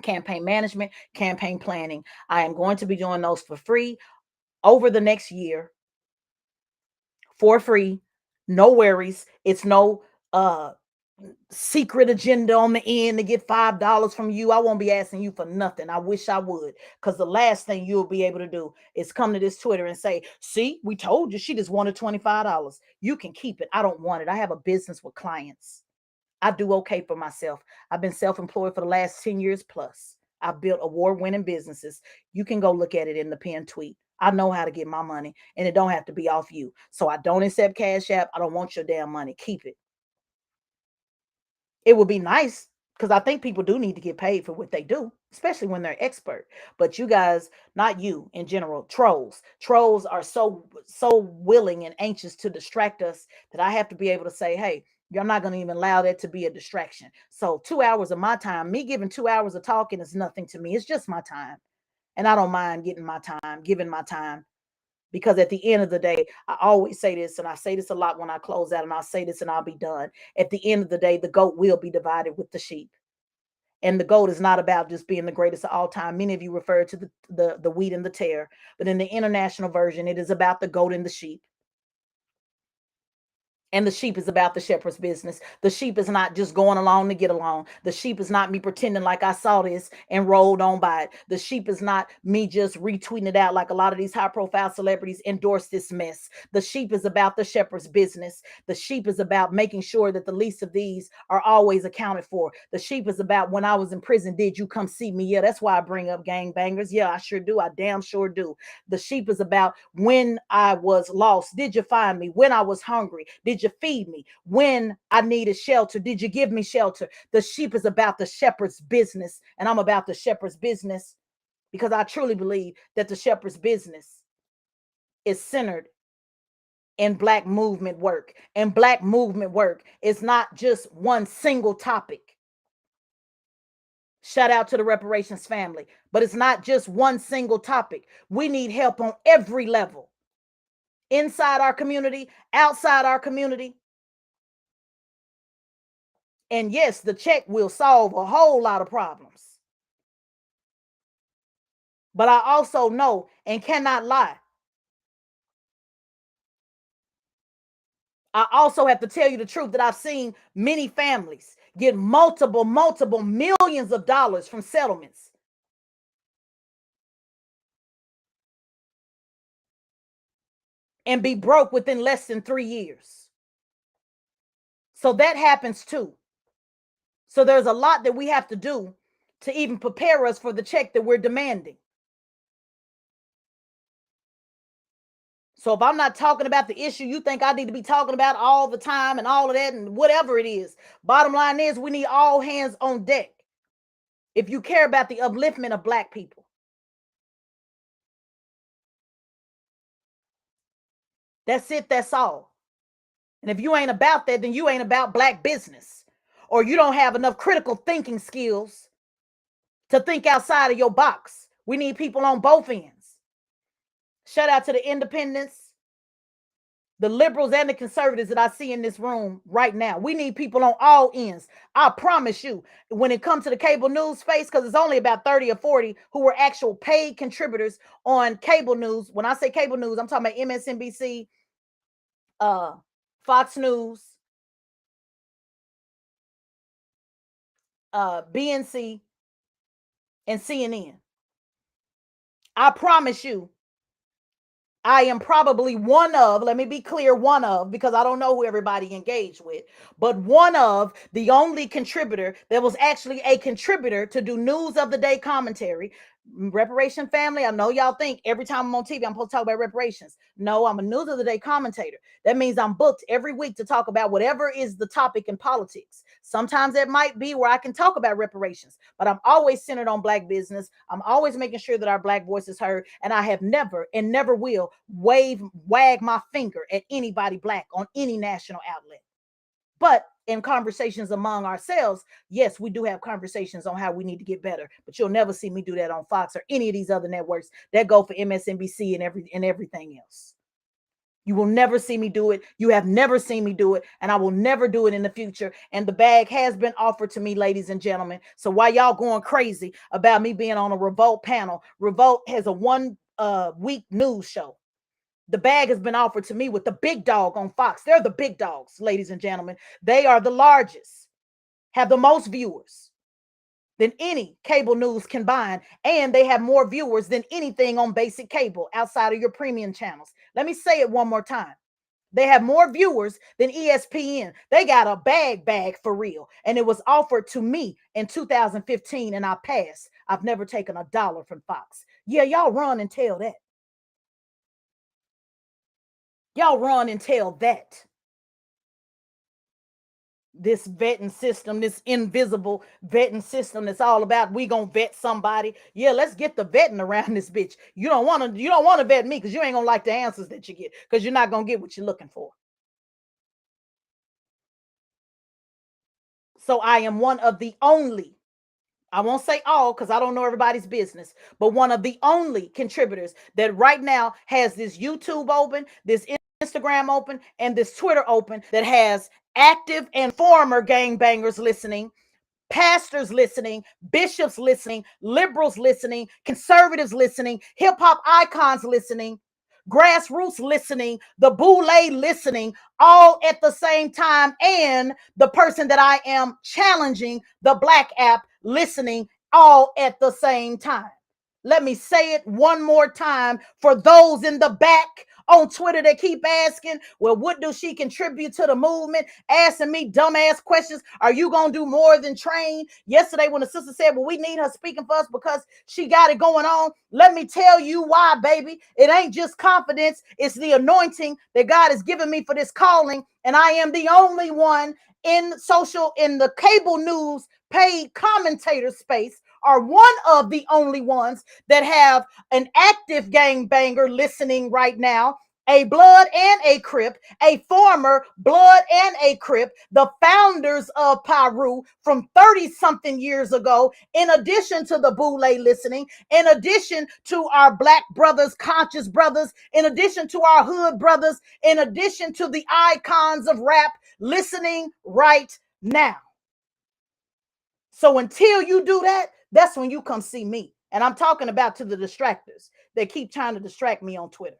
campaign management, campaign planning. I am going to be doing those for free over the next year, for free. No worries. It's no secret agenda on the end to get $5 from you. I won't be asking you for nothing. I wish I would, because the last thing you'll be able to do is come to this Twitter and say, see, we told you she just wanted $25. You can keep it. I don't want it. I have a business with clients. I do okay for myself. I've been self-employed for the last 10 years plus. I've built award-winning businesses. You can go look at it in the pinned tweet. I know how to get my money, and it don't have to be off you. So I don't accept Cash App. I don't want your damn money. Keep it. It would be nice, because I think people do need to get paid for what they do, especially when they're expert. But you guys, not you in general, trolls are so willing and anxious to distract us that I have to be able to say, hey, you're not going to even allow that to be a distraction. So 2 hours of my time, me giving 2 hours of talking is nothing to me. It's just my time. And I don't mind giving my time, because at the end of the day, I always say this, and I say this a lot when I close out, and I'll say this and I'll be done. At the end of the day, the goat will be divided with the sheep. And the goat is not about just being the greatest of all time. Many of you refer to the wheat and the tare, but in the international version, it is about the goat and the sheep. And the sheep is about the shepherd's business. The sheep is not just going along to get along. The sheep is not me pretending like I saw this and rolled on by it. The sheep is not me just retweeting it out like a lot of these high profile celebrities endorse this mess. The sheep is about the shepherd's business. The sheep is about making sure that the least of these are always accounted for. The sheep is about, when I was in prison, did you come see me? Yeah, that's why I bring up gangbangers. Yeah, I sure do. I damn sure do. The sheep is about, when I was lost, did you find me? When I was hungry, did you feed me? When I needed shelter, did you give me shelter? The sheep is about the shepherd's business, and I'm about the shepherd's business because I truly believe that the shepherd's business is centered in Black movement work. And Black movement work is not just one single topic. Shout out to the reparations family. But it's not just one single topic. We need help on every level. Inside our community, outside our community. And yes, the check will solve a whole lot of problems. But I also know and cannot lie. I also have to tell you the truth that I've seen many families get multiple millions of dollars from settlements. And be broke within less than 3 years. So that happens too. So there's a lot that we have to do to even prepare us for the check that we're demanding. So if I'm not talking about the issue you think I need to be talking about all the time and all of that and whatever it is, bottom line is we need all hands on deck if you care about the upliftment of Black people. That's it. That's all. And if you ain't about that, then you ain't about Black business, or you don't have enough critical thinking skills to think outside of your box. We need people on both ends. Shout out to the independents, the liberals, and the conservatives that I see in this room right now. We need people on all ends. I promise you, when it comes to the cable news space, because it's only about 30 or 40 who were actual paid contributors on cable news. When I say cable news, I'm talking about MSNBC, Fox News, BNC, and CNN. I promise you, I am probably one of, let me be clear, one of, because I don't know who everybody engaged with, but one of the only contributor that was actually a contributor to do news of the day commentary. Reparation family, I know y'all think every time I'm on TV, I'm supposed to talk about reparations. No, I'm a news of the day commentator. That means I'm booked every week to talk about whatever is the topic in politics. Sometimes it might be where I can talk about reparations, but I'm always centered on Black business. I'm always making sure that our Black voice is heard. And I have never and never will wag my finger at anybody Black on any national outlet. But in conversations among ourselves, yes, we do have conversations on how we need to get better. But you'll never see me do that on Fox or any of these other networks that go for MSNBC and everything else. You will never see me do it. You have never seen me do it, and I will never do it in the future. And the bag has been offered to me, ladies and gentlemen. So why y'all going crazy about me being on a Revolt panel? Revolt has a one week news show. The bag has been offered to me with the big dog on Fox. They're the big dogs, ladies and gentlemen. They are the largest, have the most viewers than any cable news combined, and they have more viewers than anything on basic cable outside of your premium channels. Let me say it one more time. They have more viewers than ESPN. They got a bag for real. And it was offered to me in 2015 and I passed. I've never taken a dollar from Fox. Yeah, y'all run and tell that. Y'all run and tell that. This vetting system, this invisible vetting system that's all about we gonna vet somebody. Yeah, let's get the vetting around this bitch. You don't want to vet me because you ain't gonna like the answers that you get because you're not gonna get what you're looking for. So I am one of the only, I won't say all because I don't know everybody's business, but one of the only contributors that right now has this YouTube open, this Instagram open, and this Twitter open that has active and former gangbangers listening, pastors listening, bishops listening, liberals listening, conservatives listening, hip hop icons listening, grassroots listening, the boule listening, all at the same time, and the person that I am challenging, the Black app, listening all at the same time. Let me say it one more time for those in the back on Twitter that keep asking, well, what does she contribute to the movement? Asking me dumbass questions. Are you going to do more than train? Yesterday, when the sister said, well, we need her speaking for us because she got it going on. Let me tell you why, baby. It ain't just confidence. It's the anointing that God has given me for this calling. And I am the only one in the cable news paid commentator space, are one of the only ones that have an active gangbanger listening right now, a blood and a crip, a former blood and a crip, the founders of Paru from 30 something years ago, in addition to the boule listening, in addition to our Black brothers, conscious brothers, in addition to our hood brothers, in addition to the icons of rap listening right now. So until you do that, that's when you come see me. And I'm talking about to the distractors that keep trying to distract me on Twitter.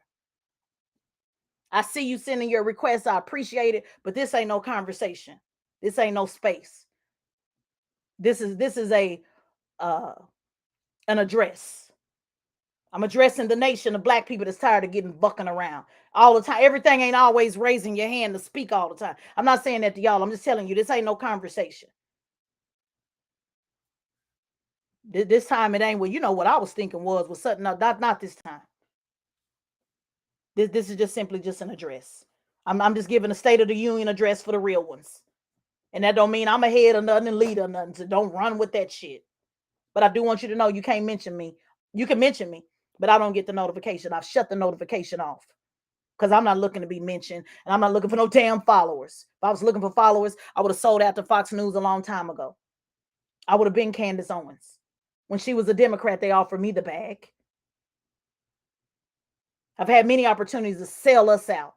I see you sending your requests. I appreciate it, but this ain't no conversation. This ain't no space. This is a an address. I'm addressing the nation of Black people that's tired of getting bucking around all the time. Everything ain't always raising your hand to speak all the time. I'm not saying that to y'all. I'm just telling you this ain't no conversation. This time it ain't. Well, you know what I was thinking was something. No, not this time. This is just simply just an address. I'm just giving a State of the Union address for the real ones. And that don't mean I'm ahead or nothing and leader or nothing. So don't run with that shit. But I do want you to know you can't mention me. You can mention me, but I don't get the notification. I've shut the notification off because I'm not looking to be mentioned and I'm not looking for no damn followers. If I was looking for followers, I would have sold out to Fox News a long time ago. I would have been Candace Owens. When she was a Democrat, they offered me the bag. I've had many opportunities to sell us out.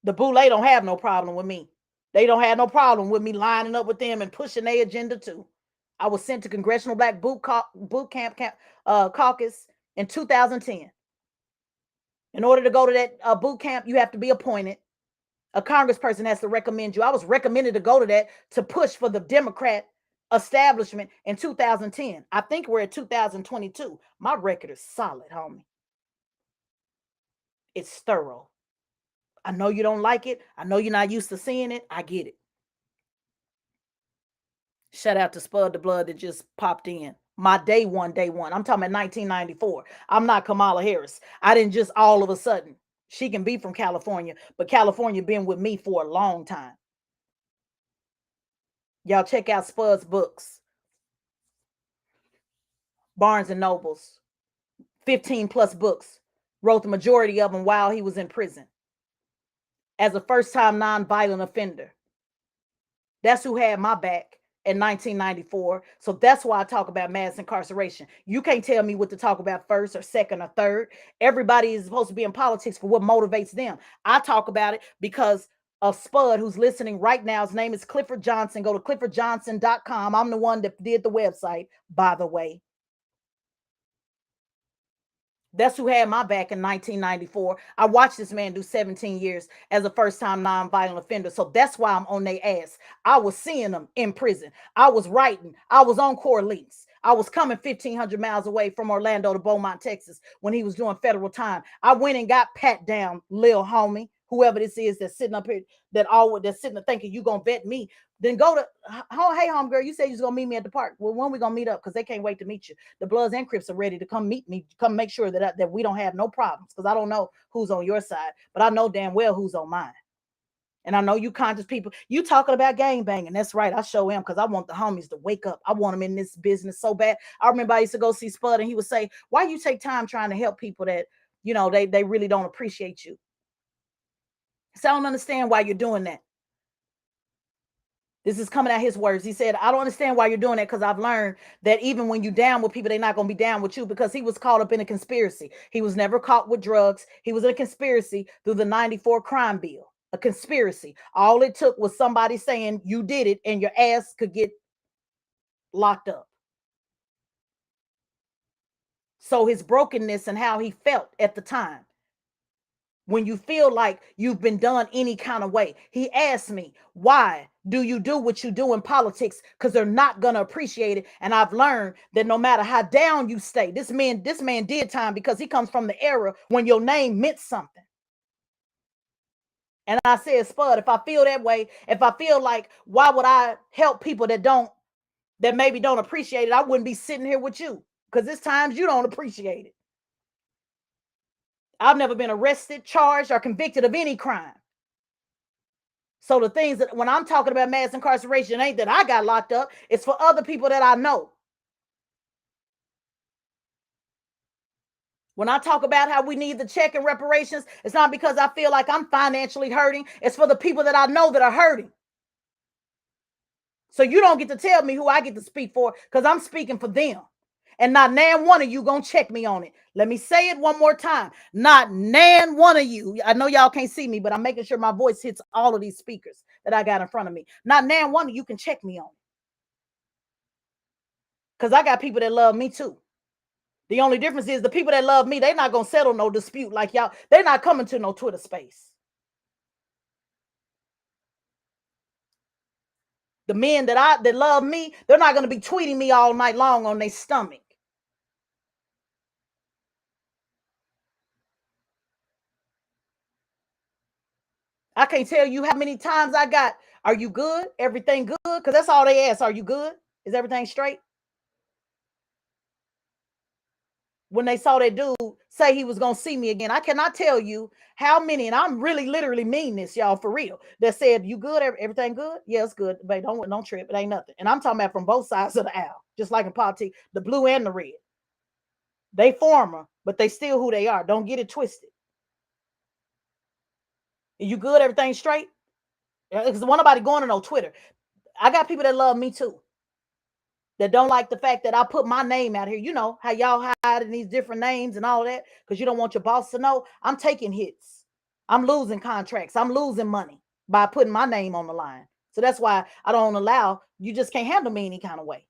The boule don't have no problem with me. They don't have no problem with me lining up with them and pushing their agenda too. I was sent to Congressional Black Boot Camp Caucus in 2010. In order to go to that boot camp, you have to be appointed. A congressperson has to recommend you. I was recommended to go to that to push for the Democrat establishment in 2010. I think we're at 2022. My record is solid, homie. It's thorough. I know you don't like it. I know you're not used to seeing it. I get it. Shout out to Spud the Blood that just popped in. My day one, day one. I'm talking about 1994. I'm not Kamala Harris. I didn't just all of a sudden. She can be from California, but California been with me for a long time. Y'all check out Spud's books, Barnes and Nobles, 15 plus books. Wrote the majority of them while he was in prison as a first time non-violent offender. That's who had my back in 1994. So that's why I talk about mass incarceration. You can't tell me what to talk about first or second or third. Everybody is supposed to be in politics for what motivates them. I talk about it because of Spud, who's listening right now. His name is Clifford Johnson. Go to cliffordjohnson.com. I'm the one that did the website, by the way. That's who had my back in 1994. I watched this man do 17 years as a first time nonviolent offender. So that's why I'm on their ass. I was seeing them in prison. I was writing. I was on core links. I was coming 1,500 miles away from Orlando to Beaumont, Texas when he was doing federal time. I went and got pat down, lil homie, whoever this is that's sitting up here, that's sitting there thinking you going to vet me. Then go to, oh, hey, home girl, you said you was going to meet me at the park. Well, when we going to meet up? Because they can't wait to meet you. The Bloods and Crips are ready to come meet me, come make sure that we don't have no problems. Because I don't know who's on your side, but I know damn well who's on mine. And I know you conscious people, you talking about gang banging. That's right. I show him because I want the homies to wake up. I want them in this business so bad. I remember I used to go see Spud and he would say, why you take time trying to help people that, they really don't appreciate you? So I don't understand why you're doing that. This is coming out his words. He said, I don't understand why you're doing that because I've learned that even when you down with people, they're not going to be down with you because he was caught up in a conspiracy. He was never caught with drugs. He was in a conspiracy through the 94 crime bill, a conspiracy. All it took was somebody saying you did it and your ass could get locked up. So his brokenness and how he felt at the time, when you feel like you've been done any kind of way. He asked me, why do you do what you do in politics? Because they're not going to appreciate it. And I've learned that no matter how down you stay, this man did time because he comes from the era when your name meant something. And I said, Spud, if I feel that way, if I feel like, why would I help people that maybe don't appreciate it? I wouldn't be sitting here with you because there's times you don't appreciate it. I've never been arrested, charged, or convicted of any crime. So the things that when I'm talking about mass incarceration, ain't that I got locked up. It's for other people that I know. When I talk about how we need the check and reparations, it's not because I feel like I'm financially hurting. It's for the people that I know that are hurting. So you don't get to tell me who I get to speak for because I'm speaking for them. And not nan one of you gonna check me on it. Let me say it one more time. Not nan one of you. I know y'all can't see me, but I'm making sure my voice hits all of these speakers that I got in front of me. Not nan one of you can check me on it. Because I got people that love me too. The only difference is the people that love me, they're not gonna settle no dispute like y'all. They're not coming to no Twitter space. The men that love me, they're not gonna be tweeting me all night long on their stomach. I can't tell you how many times I got, are you good? Everything good? Because that's all they ask. Are you good? Is everything straight? When they saw that dude say he was going to see me again, I cannot tell you how many, and I'm really literally mean this, y'all, for real, that said, you good? Everything good? Yeah, it's good. But don't trip. It ain't nothing. And I'm talking about from both sides of the aisle, just like in politics, the blue and the red. They former, but they still who they are. Don't get it twisted. You good? Everything straight? Because one nobody going to no Twitter. I got people that love me too, that don't like the fact that I put my name out here. You know how y'all hiding these different names and all that because you don't want your boss to know. I'm taking hits. I'm losing contracts. I'm losing money by putting my name on the line. So that's why I don't allow, you just can't handle me any kind of way.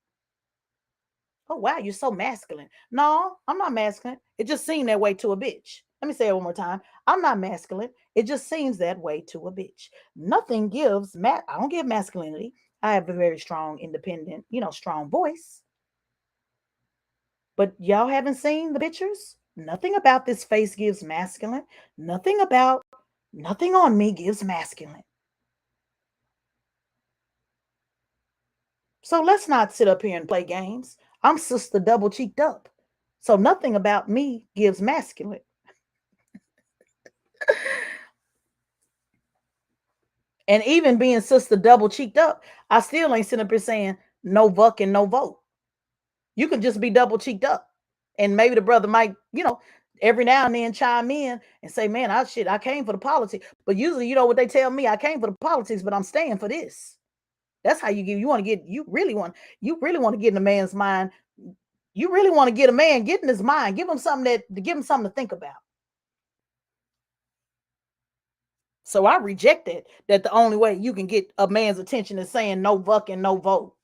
Oh, wow, you're so masculine. No, I'm not masculine. It just seemed that way to a bitch. Let me say it one more time. I'm not masculine. It just seems that way to a bitch. Nothing gives, I don't give masculinity. I have a very strong, independent, strong voice. But y'all haven't seen the pictures? Nothing about this face gives masculine. Nothing on me gives masculine. So let's not sit up here and play games. I'm sister double cheeked up. So nothing about me gives masculine. And even being sister double cheeked up, I still ain't sitting up here saying no vuck and no vote. You can just be double cheeked up. And maybe the brother might, every now and then chime in and say, man, I came for the politics. But usually, you know what they tell me? I came for the politics, but I'm staying for this. That's how you want to get, you really want to get in a man's mind. You really want to get a man, get in his mind, give him something to think about. So I rejected that the only way you can get a man's attention is saying no vuck and no vote.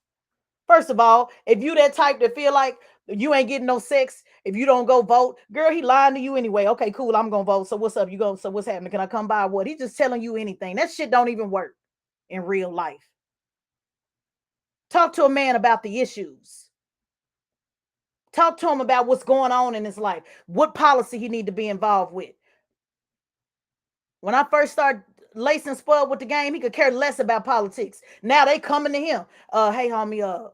First of all, if you that type that feel like you ain't getting no sex if you don't go vote, girl, he lying to you anyway. Okay, cool, I'm gonna vote. So what's up? So what's happening? Can I come by? What? He's just telling you anything. That shit don't even work in real life. Talk to a man about the issues. Talk to him about what's going on in his life, what policy he need to be involved with. When I first started lacing Spud with the game, he could care less about politics. Now they coming to him. Hey homie,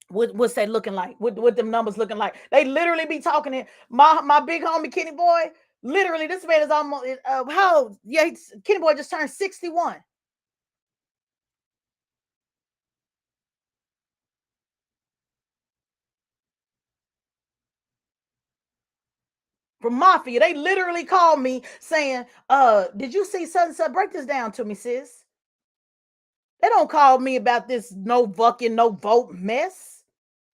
what's that looking like? What them numbers looking like? They literally be talking to my big homie Kenny Boy. Literally, this man is almost how old? Yeah, Kenny Boy just turned 61. From Mafia, they literally called me saying, did you see such and such? Break this down to me, sis. They don't call me about this no vucking, no vote mess.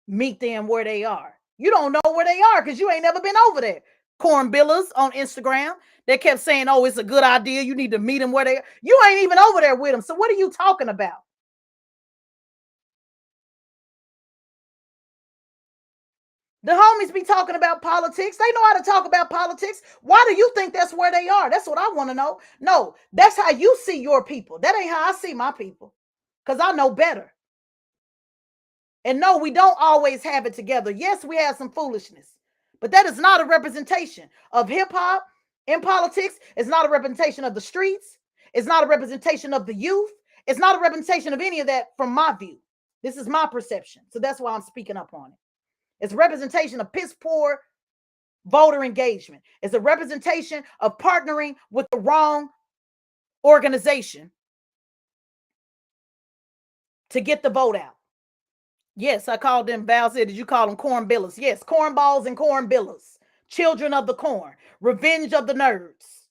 Meet them where they are. You don't know where they are because you ain't never been over there. Cornbillas on Instagram, they kept saying, oh, it's a good idea. You need to meet them where they are. You ain't even over there with them. So what are you talking about? The homies be talking about politics. They know how to talk about politics. Why do you think that's where they are? That's what I want to know. No, that's how you see your people. That ain't how I see my people because I know better. And no, we don't always have it together. Yes, we have some foolishness, but that is not a representation of hip hop in politics. It's not a representation of the streets. It's not a representation of the youth. It's not a representation of any of that from my view. This is my perception. So that's why I'm speaking up on it. It's a representation of piss poor voter engagement. It's a representation of partnering with the wrong organization to get the vote out. Yes, I called them. Val said, did you call them cornbillas? Yes, cornballs and cornbillas. Children of the corn. Revenge of the nerds.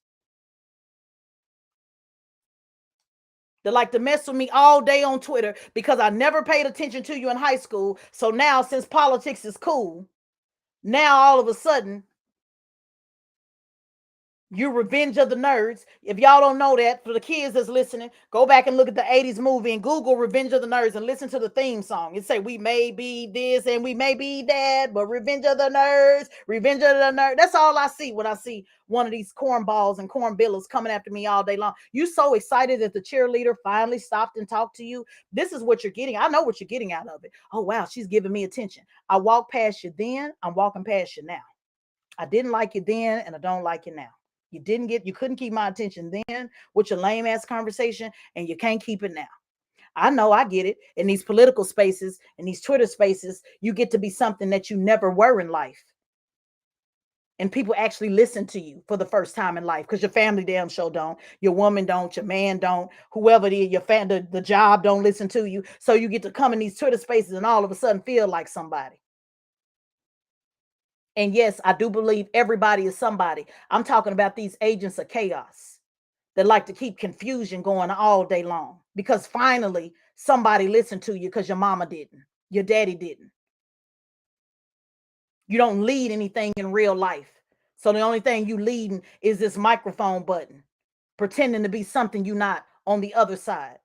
They like to mess with me all day on Twitter because I never paid attention to you in high school. So now, since politics is cool, now all of a sudden, you Revenge of the Nerds. If y'all don't know that, for the kids that's listening, go back and look at the 80s movie and Google Revenge of the Nerds and listen to the theme song. It say, we may be this and we may be that, but Revenge of the Nerds, Revenge of the Nerds. That's all I see when I see one of these cornballs and cornbillas coming after me all day long. You so excited that the cheerleader finally stopped and talked to you. This is what you're getting. I know what you're getting out of it. Oh, wow, she's giving me attention. I walked past you then. I'm walking past you now. I didn't like you then and I don't like you now. You couldn't keep my attention then with your lame ass conversation, and you can't keep it now. I know, I get it. In these political spaces, in these Twitter spaces, you get to be something that you never were in life. And people actually listen to you for the first time in life because your family damn sure don't. Your woman don't. Your man don't. Whoever it is, the job don't listen to you. So you get to come in these Twitter spaces and all of a sudden feel like somebody. And yes, I do believe everybody is somebody. I'm talking about these agents of chaos that like to keep confusion going all day long because finally somebody listened to you because your mama didn't, your daddy didn't. You don't lead anything in real life. So the only thing you leading is this microphone button, pretending to be something you're not on the other side.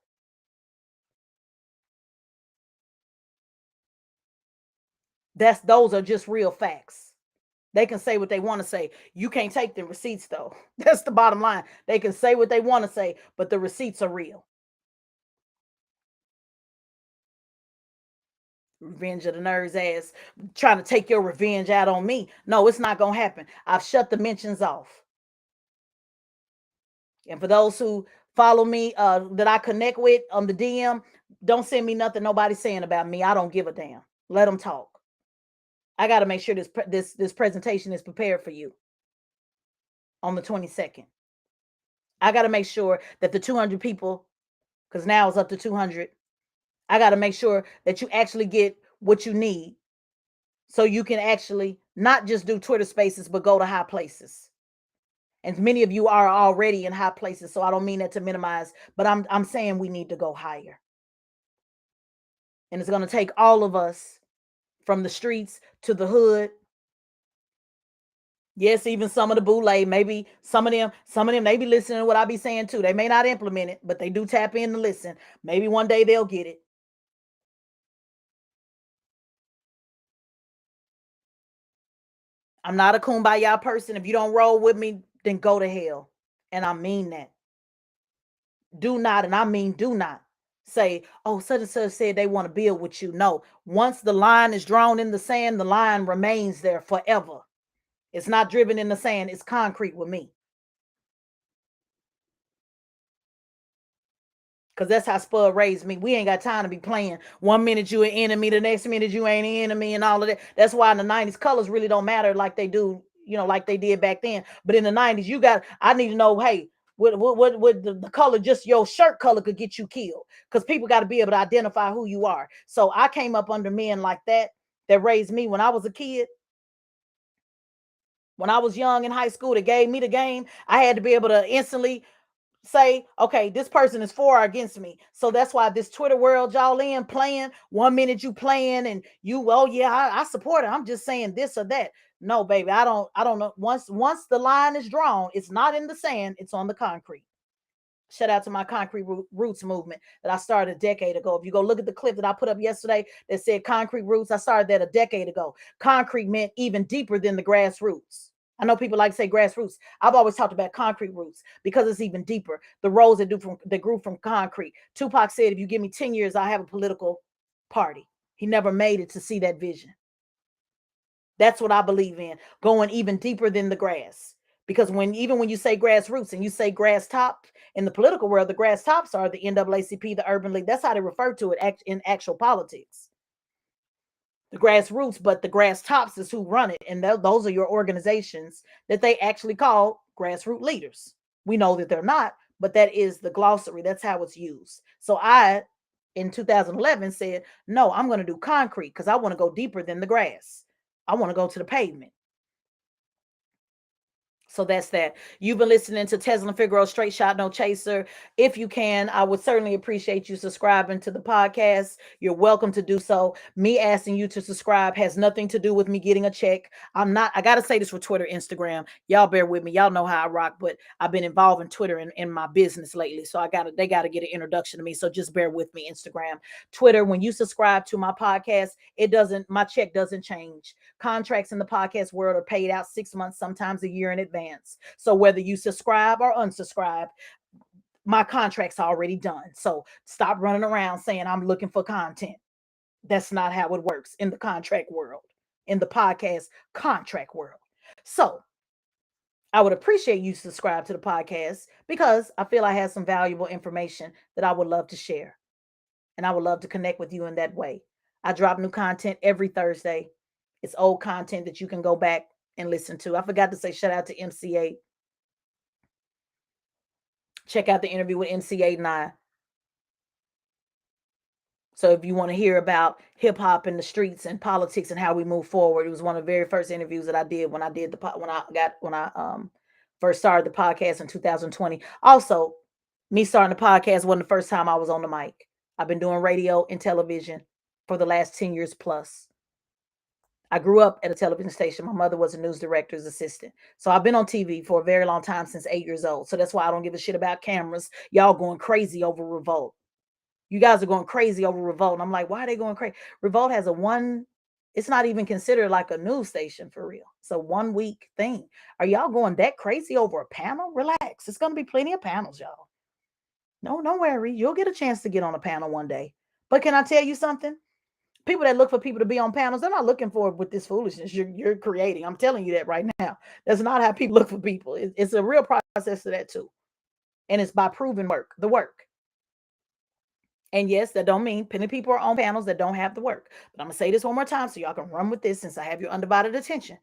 Those are just real facts. They can say what they want to say. You can't take the receipts though. That's the bottom line. They can say what they want to say, but the receipts are real. Revenge of the Nerds ass trying to take your revenge out on me. No, it's not gonna happen. I've shut the mentions off. And for those who follow me, that I connect with on the DM, don't send me nothing nobody's saying about me. I don't give a damn. Let them talk. I got to make sure this presentation is prepared for you on the 22nd. I got to make sure that the 200 people, because now it's up to 200, I got to make sure that you actually get what you need so you can actually not just do Twitter spaces, but go to high places. And many of you are already in high places, so I don't mean that to minimize, but I'm saying we need to go higher. And it's going to take all of us, from the streets to the hood. Yes, even some of the boule, maybe some of them, they be listening to what I be saying too. They may not implement it, but they do tap in to listen. Maybe one day they'll get it. I'm not a kumbaya person. If you don't roll with me, then go to hell. And I mean that. Do not, and I mean do not say, oh, such and such said they want to build with you. No, once the line is drawn in the sand, the line remains there forever. It's not driven in the sand, it's concrete with me. Because that's how Spud raised me. We ain't got time to be playing. 1 minute you an enemy, the next minute you ain't an enemy, and all of that. That's why in the 90s, colors really don't matter like they do, like they did back then. But in the 90s, I need to know, hey, what the color, just your shirt color could get you killed. Because people got to be able to identify who you are. So I came up under men like that raised me when I was a kid. When I was young in high school, that gave me the game. I had to be able to instantly say, okay, this person is for or against me. So that's why this Twitter world y'all in playing, 1 minute you playing and you, oh yeah, I support it. I'm just saying this or that. No, baby, I don't know. Once the line is drawn, it's not in the sand, it's on the concrete. Shout out to my concrete roots movement that I started a decade ago. If you go look at the clip that I put up yesterday that said concrete roots, I started that a decade ago. Concrete meant even deeper than the grassroots. I know people like to say grassroots. I've always talked about concrete roots because it's even deeper. The rows that grew from concrete. Tupac said, if you give me 10 years, I'll have a political party. He never made it to see that vision. That's what I believe in, going even deeper than the grass. Because even when you say grassroots and you say grass top in the political world, the grass tops are the NAACP, the Urban League. That's how they refer to it in actual politics. The grassroots, but the grass tops is who run it. And those are your organizations that they actually call grassroots leaders. We know that they're not, but that is the glossary. That's how it's used. So I, in 2011, said, no, I'm going to do concrete because I want to go deeper than the grass. I want to go to the pavement. So that's that. You've been listening to Tezlyn Figaro, Straight Shot, No Chaser. If you can, I would certainly appreciate you subscribing to the podcast. You're welcome to do so. Me asking you to subscribe has nothing to do with me getting a check. I got to say this for Twitter, Instagram. Y'all bear with me. Y'all know how I rock, but I've been involved in Twitter in my business lately. So they got to get an introduction to me. So just bear with me, Instagram. Twitter, when you subscribe to my podcast, my check doesn't change. Contracts in the podcast world are paid out 6 months, sometimes a year in advance. So whether you subscribe or unsubscribe, my contract's already done. So stop running around saying I'm looking for content. That's not how it works in the contract world, in the podcast contract world. So I would appreciate you subscribe to the podcast because I feel I have some valuable information that I would love to share. And I would love to connect with you in that way. I drop new content every Thursday. It's old content that you can go back and listen to. I forgot to say shout out to MCA. Check out the interview with MCA and I. So if you want to hear about hip hop in the streets and politics and how we move forward, it was one of the very first interviews that I did when I first started the podcast in 2020. Also, me starting the podcast wasn't the first time I was on the mic. I've been doing radio and television for the last 10 years plus. I grew up at a television station. My mother was a news director's assistant. So I've been on TV for a very long time, since 8 years old. So that's why I don't give a shit about cameras. Y'all going crazy over Revolt. You guys are going crazy over Revolt. And I'm like, why are they going crazy? Revolt has it's not even considered like a news station for real. It's a 1 week thing. Are y'all going that crazy over a panel? Relax. It's going to be plenty of panels, y'all. No, don't worry. You'll get a chance to get on a panel one day. But can I tell you something? People that look for people to be on panels, they're not looking for with this foolishness you're creating. I'm telling you that right now. That's not how people look for people. It's a real process to that too. And it's by proven the work. And yes, that don't mean plenty people are on panels that don't have the work. But I'm gonna say this one more time so y'all can run with this since I have your undivided attention.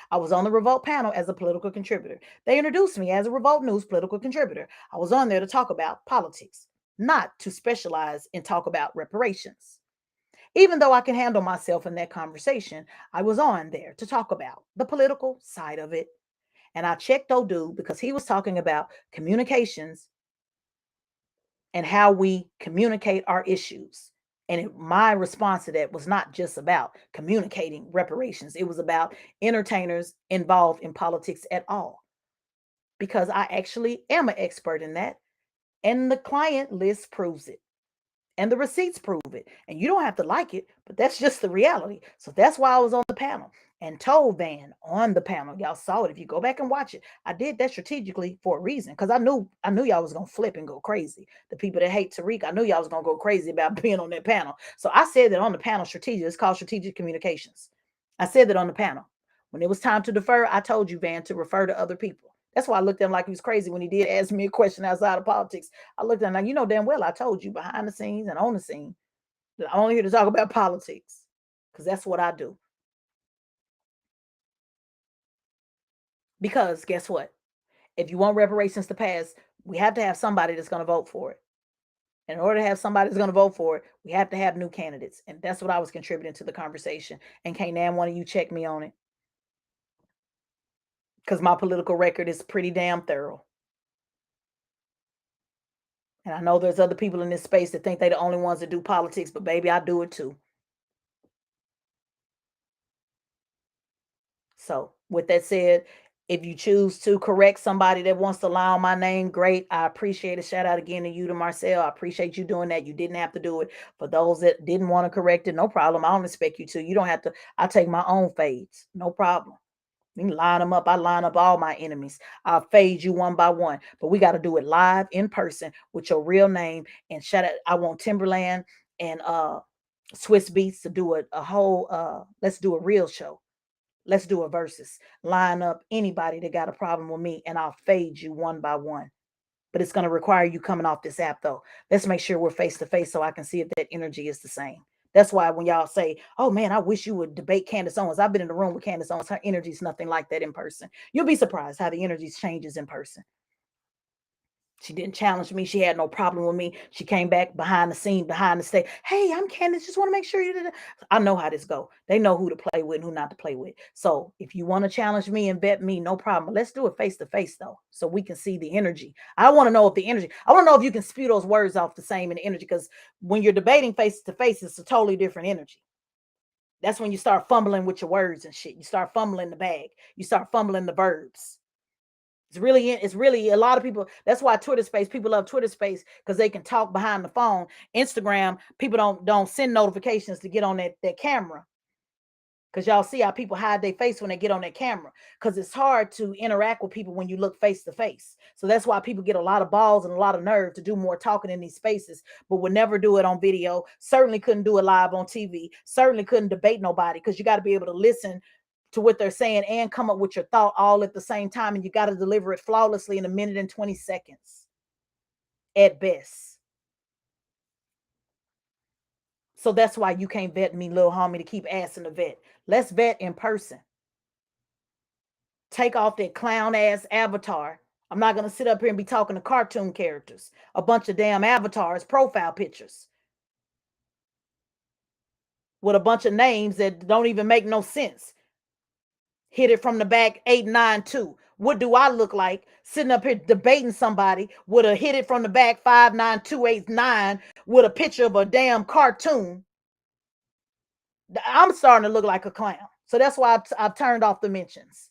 I was on the Revolt panel as a political contributor. They introduced me as a Revolt News political contributor. I was on there to talk about politics, not to specialize and talk about reparations. Even though I can handle myself in that conversation, I was on there to talk about the political side of it. And I checked Odu because he was talking about communications and how we communicate our issues. And my response to that was not just about communicating reparations, it was about entertainers involved in politics at all, because I actually am an expert in that. And the client list proves it. And the receipts prove it. And you don't have to like it, but that's just the reality. So that's why I was on the panel and told Van on the panel. Y'all saw it. If you go back and watch it, I did that strategically for a reason. Because I knew y'all was gonna flip and go crazy. The people that hate Tariq, I knew y'all was gonna go crazy about being on that panel. So I said that on the panel strategic. It's called strategic communications. I said that on the panel. When it was time to defer, I told you, Van, to refer to other people. That's why I looked at him like he was crazy when he did ask me a question outside of politics. I looked at him like, you know damn well I told you behind the scenes and on the scene that I'm only here to talk about politics, because that's what I do. Because guess what? If you want reparations to pass, we have to have somebody that's going to vote for it. In order to have somebody that's going to vote for it, we have to have new candidates. And that's what I was contributing to the conversation. And can't damn one of you check me on it, because my political record is pretty damn thorough. And I know there's other people in this space that think they're the only ones that do politics, but baby, I do it too. So, with that said, if you choose to correct somebody that wants to lie on my name, great. I appreciate it. Shout out again to you, to Marcel. I appreciate you doing that. You didn't have to do it. For those that didn't want to correct it, no problem. I don't expect you to. You don't have to. I take my own fades. No problem. You can line them up. I line up all my enemies. I'll fade you one by one. But we got to do it live in person with your real name. And shout out, I want Timberland and Swiss Beats to do a whole let's do a real show. Let's do a versus. Line up anybody that got a problem with me, and I'll fade you one by one. But it's going to require you coming off this app, though. Let's make sure we're face to face so I can see if that energy is the same. That's why when y'all say, oh man, I wish you would debate Candace Owens. I've been in the room with Candace Owens. Her energy is nothing like that in person. You'll be surprised how the energy changes in person. She didn't challenge me. She had no problem with me. She came back behind the scene, behind the stage. Hey, I'm Candace. Just want to make sure you did it. I know how this go. They know who to play with and who not to play with. So if you want to challenge me and vet me, no problem. Let's do it face to face though, so we can see the energy. I want to know if the energy. I want to know if you can spew those words off the same in the energy, because when you're debating face to face, it's a totally different energy. That's when you start fumbling with your words and shit. You start fumbling the bag. You start fumbling the verbs. It's really a lot of people. That's why Twitter space, people love Twitter space, because they can talk behind the phone. Instagram, people don't send notifications to get on that camera, because y'all see how people hide their face when they get on that camera, because it's hard to interact with people when you look face to face. So that's why people get a lot of balls and a lot of nerve to do more talking in these spaces, but would never do it on video. Certainly couldn't do it live on TV. Certainly couldn't debate nobody, because you got to be able to listen to what they're saying and come up with your thought all at the same time, and you got to deliver it flawlessly in a minute and 20 seconds at best. So that's why you can't vet me, little homie, to keep asking the vet. Let's vet in person. Take off that clown ass avatar. I'm not going to sit up here and be talking to cartoon characters, a bunch of damn avatars, profile pictures with a bunch of names that don't even make no sense. Hit it from the back 892. What do I look like sitting up here debating somebody with a hit it from the back 59289 with a picture of a damn cartoon? I'm starting to look like a clown. So that's why I've turned off the mentions.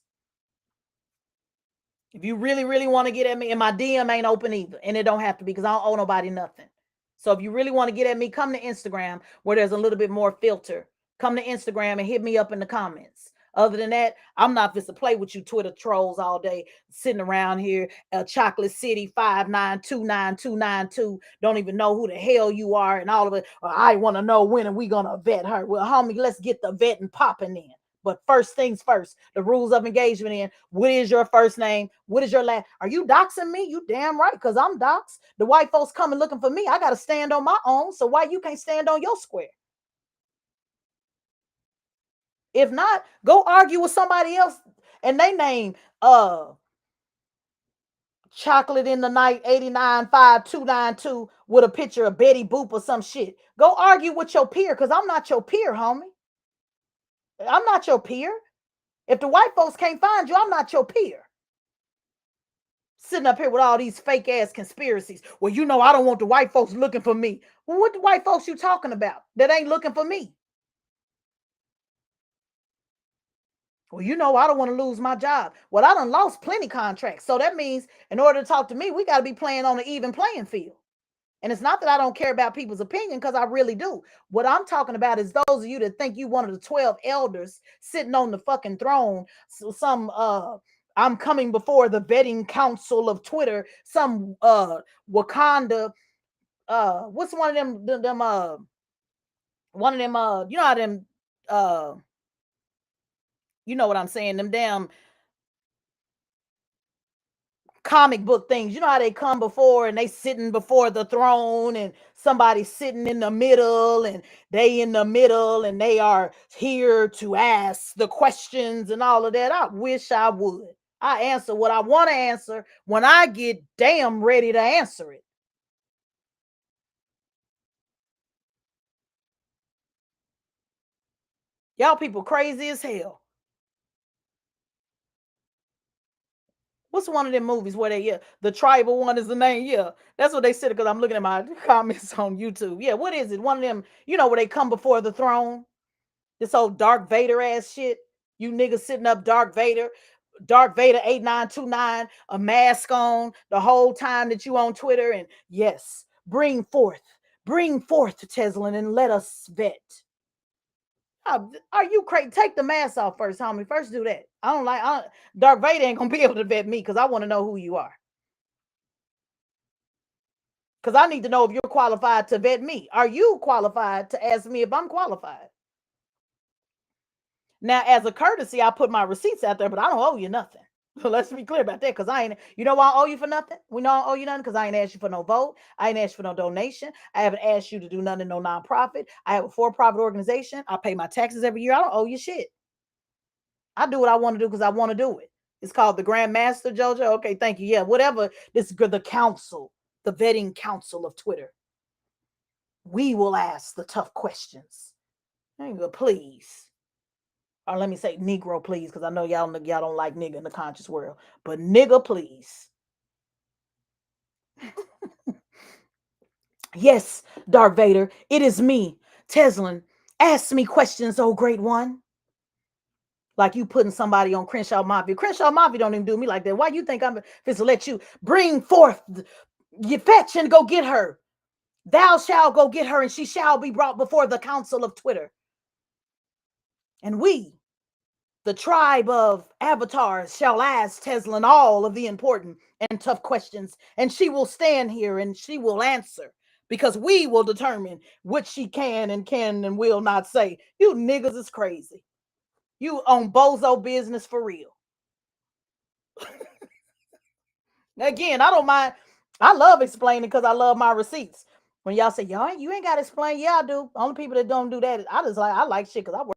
If you really, really want to get at me, and my DM ain't open either, and it don't have to be, because I don't owe nobody nothing. So if you really want to get at me, come to Instagram where there's a little bit more filter. Come to Instagram and hit me up in the comments. Other than that, I'm not supposed to play with you Twitter trolls all day, sitting around here, Chocolate City 5929292. Don't even know who the hell you are, and all of it. I want to know when are we gonna vet her. Well, homie, let's get the vetting popping in. But first things first, the rules of engagement in what is your first name? What is your last? Are you doxing me? You damn right, because I'm doxed. The white folks coming looking for me. I got to stand on my own. So why you can't stand on your square? If not, go argue with somebody else and they name Chocolate in the Night 895292 with a picture of Betty Boop or some shit. Go argue with your peer, because I'm not your peer, homie. I'm not your peer. If the white folks can't find you, I'm not your peer. Sitting up here with all these fake ass conspiracies. Well, I don't want the white folks looking for me. Well, what the white folks you talking about that ain't looking for me? Well, I don't want to lose my job. Well, I done lost plenty contracts. So that means in order to talk to me, we got to be playing on an even playing field. And it's not that I don't care about people's opinion, because I really do. What I'm talking about is those of you that think you one of the 12 elders sitting on the fucking throne. So I'm coming before the vetting council of Twitter, some Wakanda, what's one of them one of them you know how them uh you know what I'm saying, them damn comic book things. You know how they come before and they sitting before the throne, and somebody sitting in the middle, and they in the middle, and they are here to ask the questions and all of that. I wish I would. I answer what I want to answer when I get damn ready to answer it. Y'all people crazy as hell. What's one of them movies where the tribal one is the name? Yeah, that's what they said, because I'm looking at my comments on YouTube. Yeah, what is it? One of them, where they come before the throne. This old Dark Vader ass shit. You niggas sitting up Dark Vader 8929, a mask on the whole time that you on Twitter. And yes, bring forth Tezlyn and let us vet. Are you crazy? Take the mask off first, homie. First do that. Dark Vader ain't gonna be able to vet me, because I want to know who you are. Because I need to know if you're qualified to vet me. Are you qualified to ask me if I'm qualified? Now, as a courtesy, I put my receipts out there, but I don't owe you nothing. So let's be clear about that, because I ain't, why I owe you for nothing? We know I owe you nothing because I ain't asked you for no vote. I ain't asked you for no donation. I haven't asked you to do nothing, no nonprofit. I have a for-profit organization. I pay my taxes every year. I don't owe you shit. I do what I want to do because I want to do it. It's called the Grand Master, JoJo. Okay, thank you. Yeah, whatever. This is the council, the vetting council of Twitter. We will ask the tough questions. Please. Or let me say Negro, please, because I know y'all don't like nigga in the conscious world. But nigga, please. Yes, Darth Vader, it is me, Tezlyn. Ask me questions, oh great one. Like you putting somebody on Crenshaw Mafia. Crenshaw Mafia don't even do me like that. Why you think I'm supposed to let you bring forth, you fetch and go get her? Thou shalt go get her, and she shall be brought before the council of Twitter. And we, the tribe of avatars, shall ask Tezlyn all of the important and tough questions, and she will stand here and she will answer, because we will determine what she can and will not say. You niggas is crazy. You on bozo business for real. Again, I don't mind. I love explaining because I love my receipts. When y'all say, y'all, you ain't got to explain. Yeah, I do. Only people that don't do that, I like shit because I work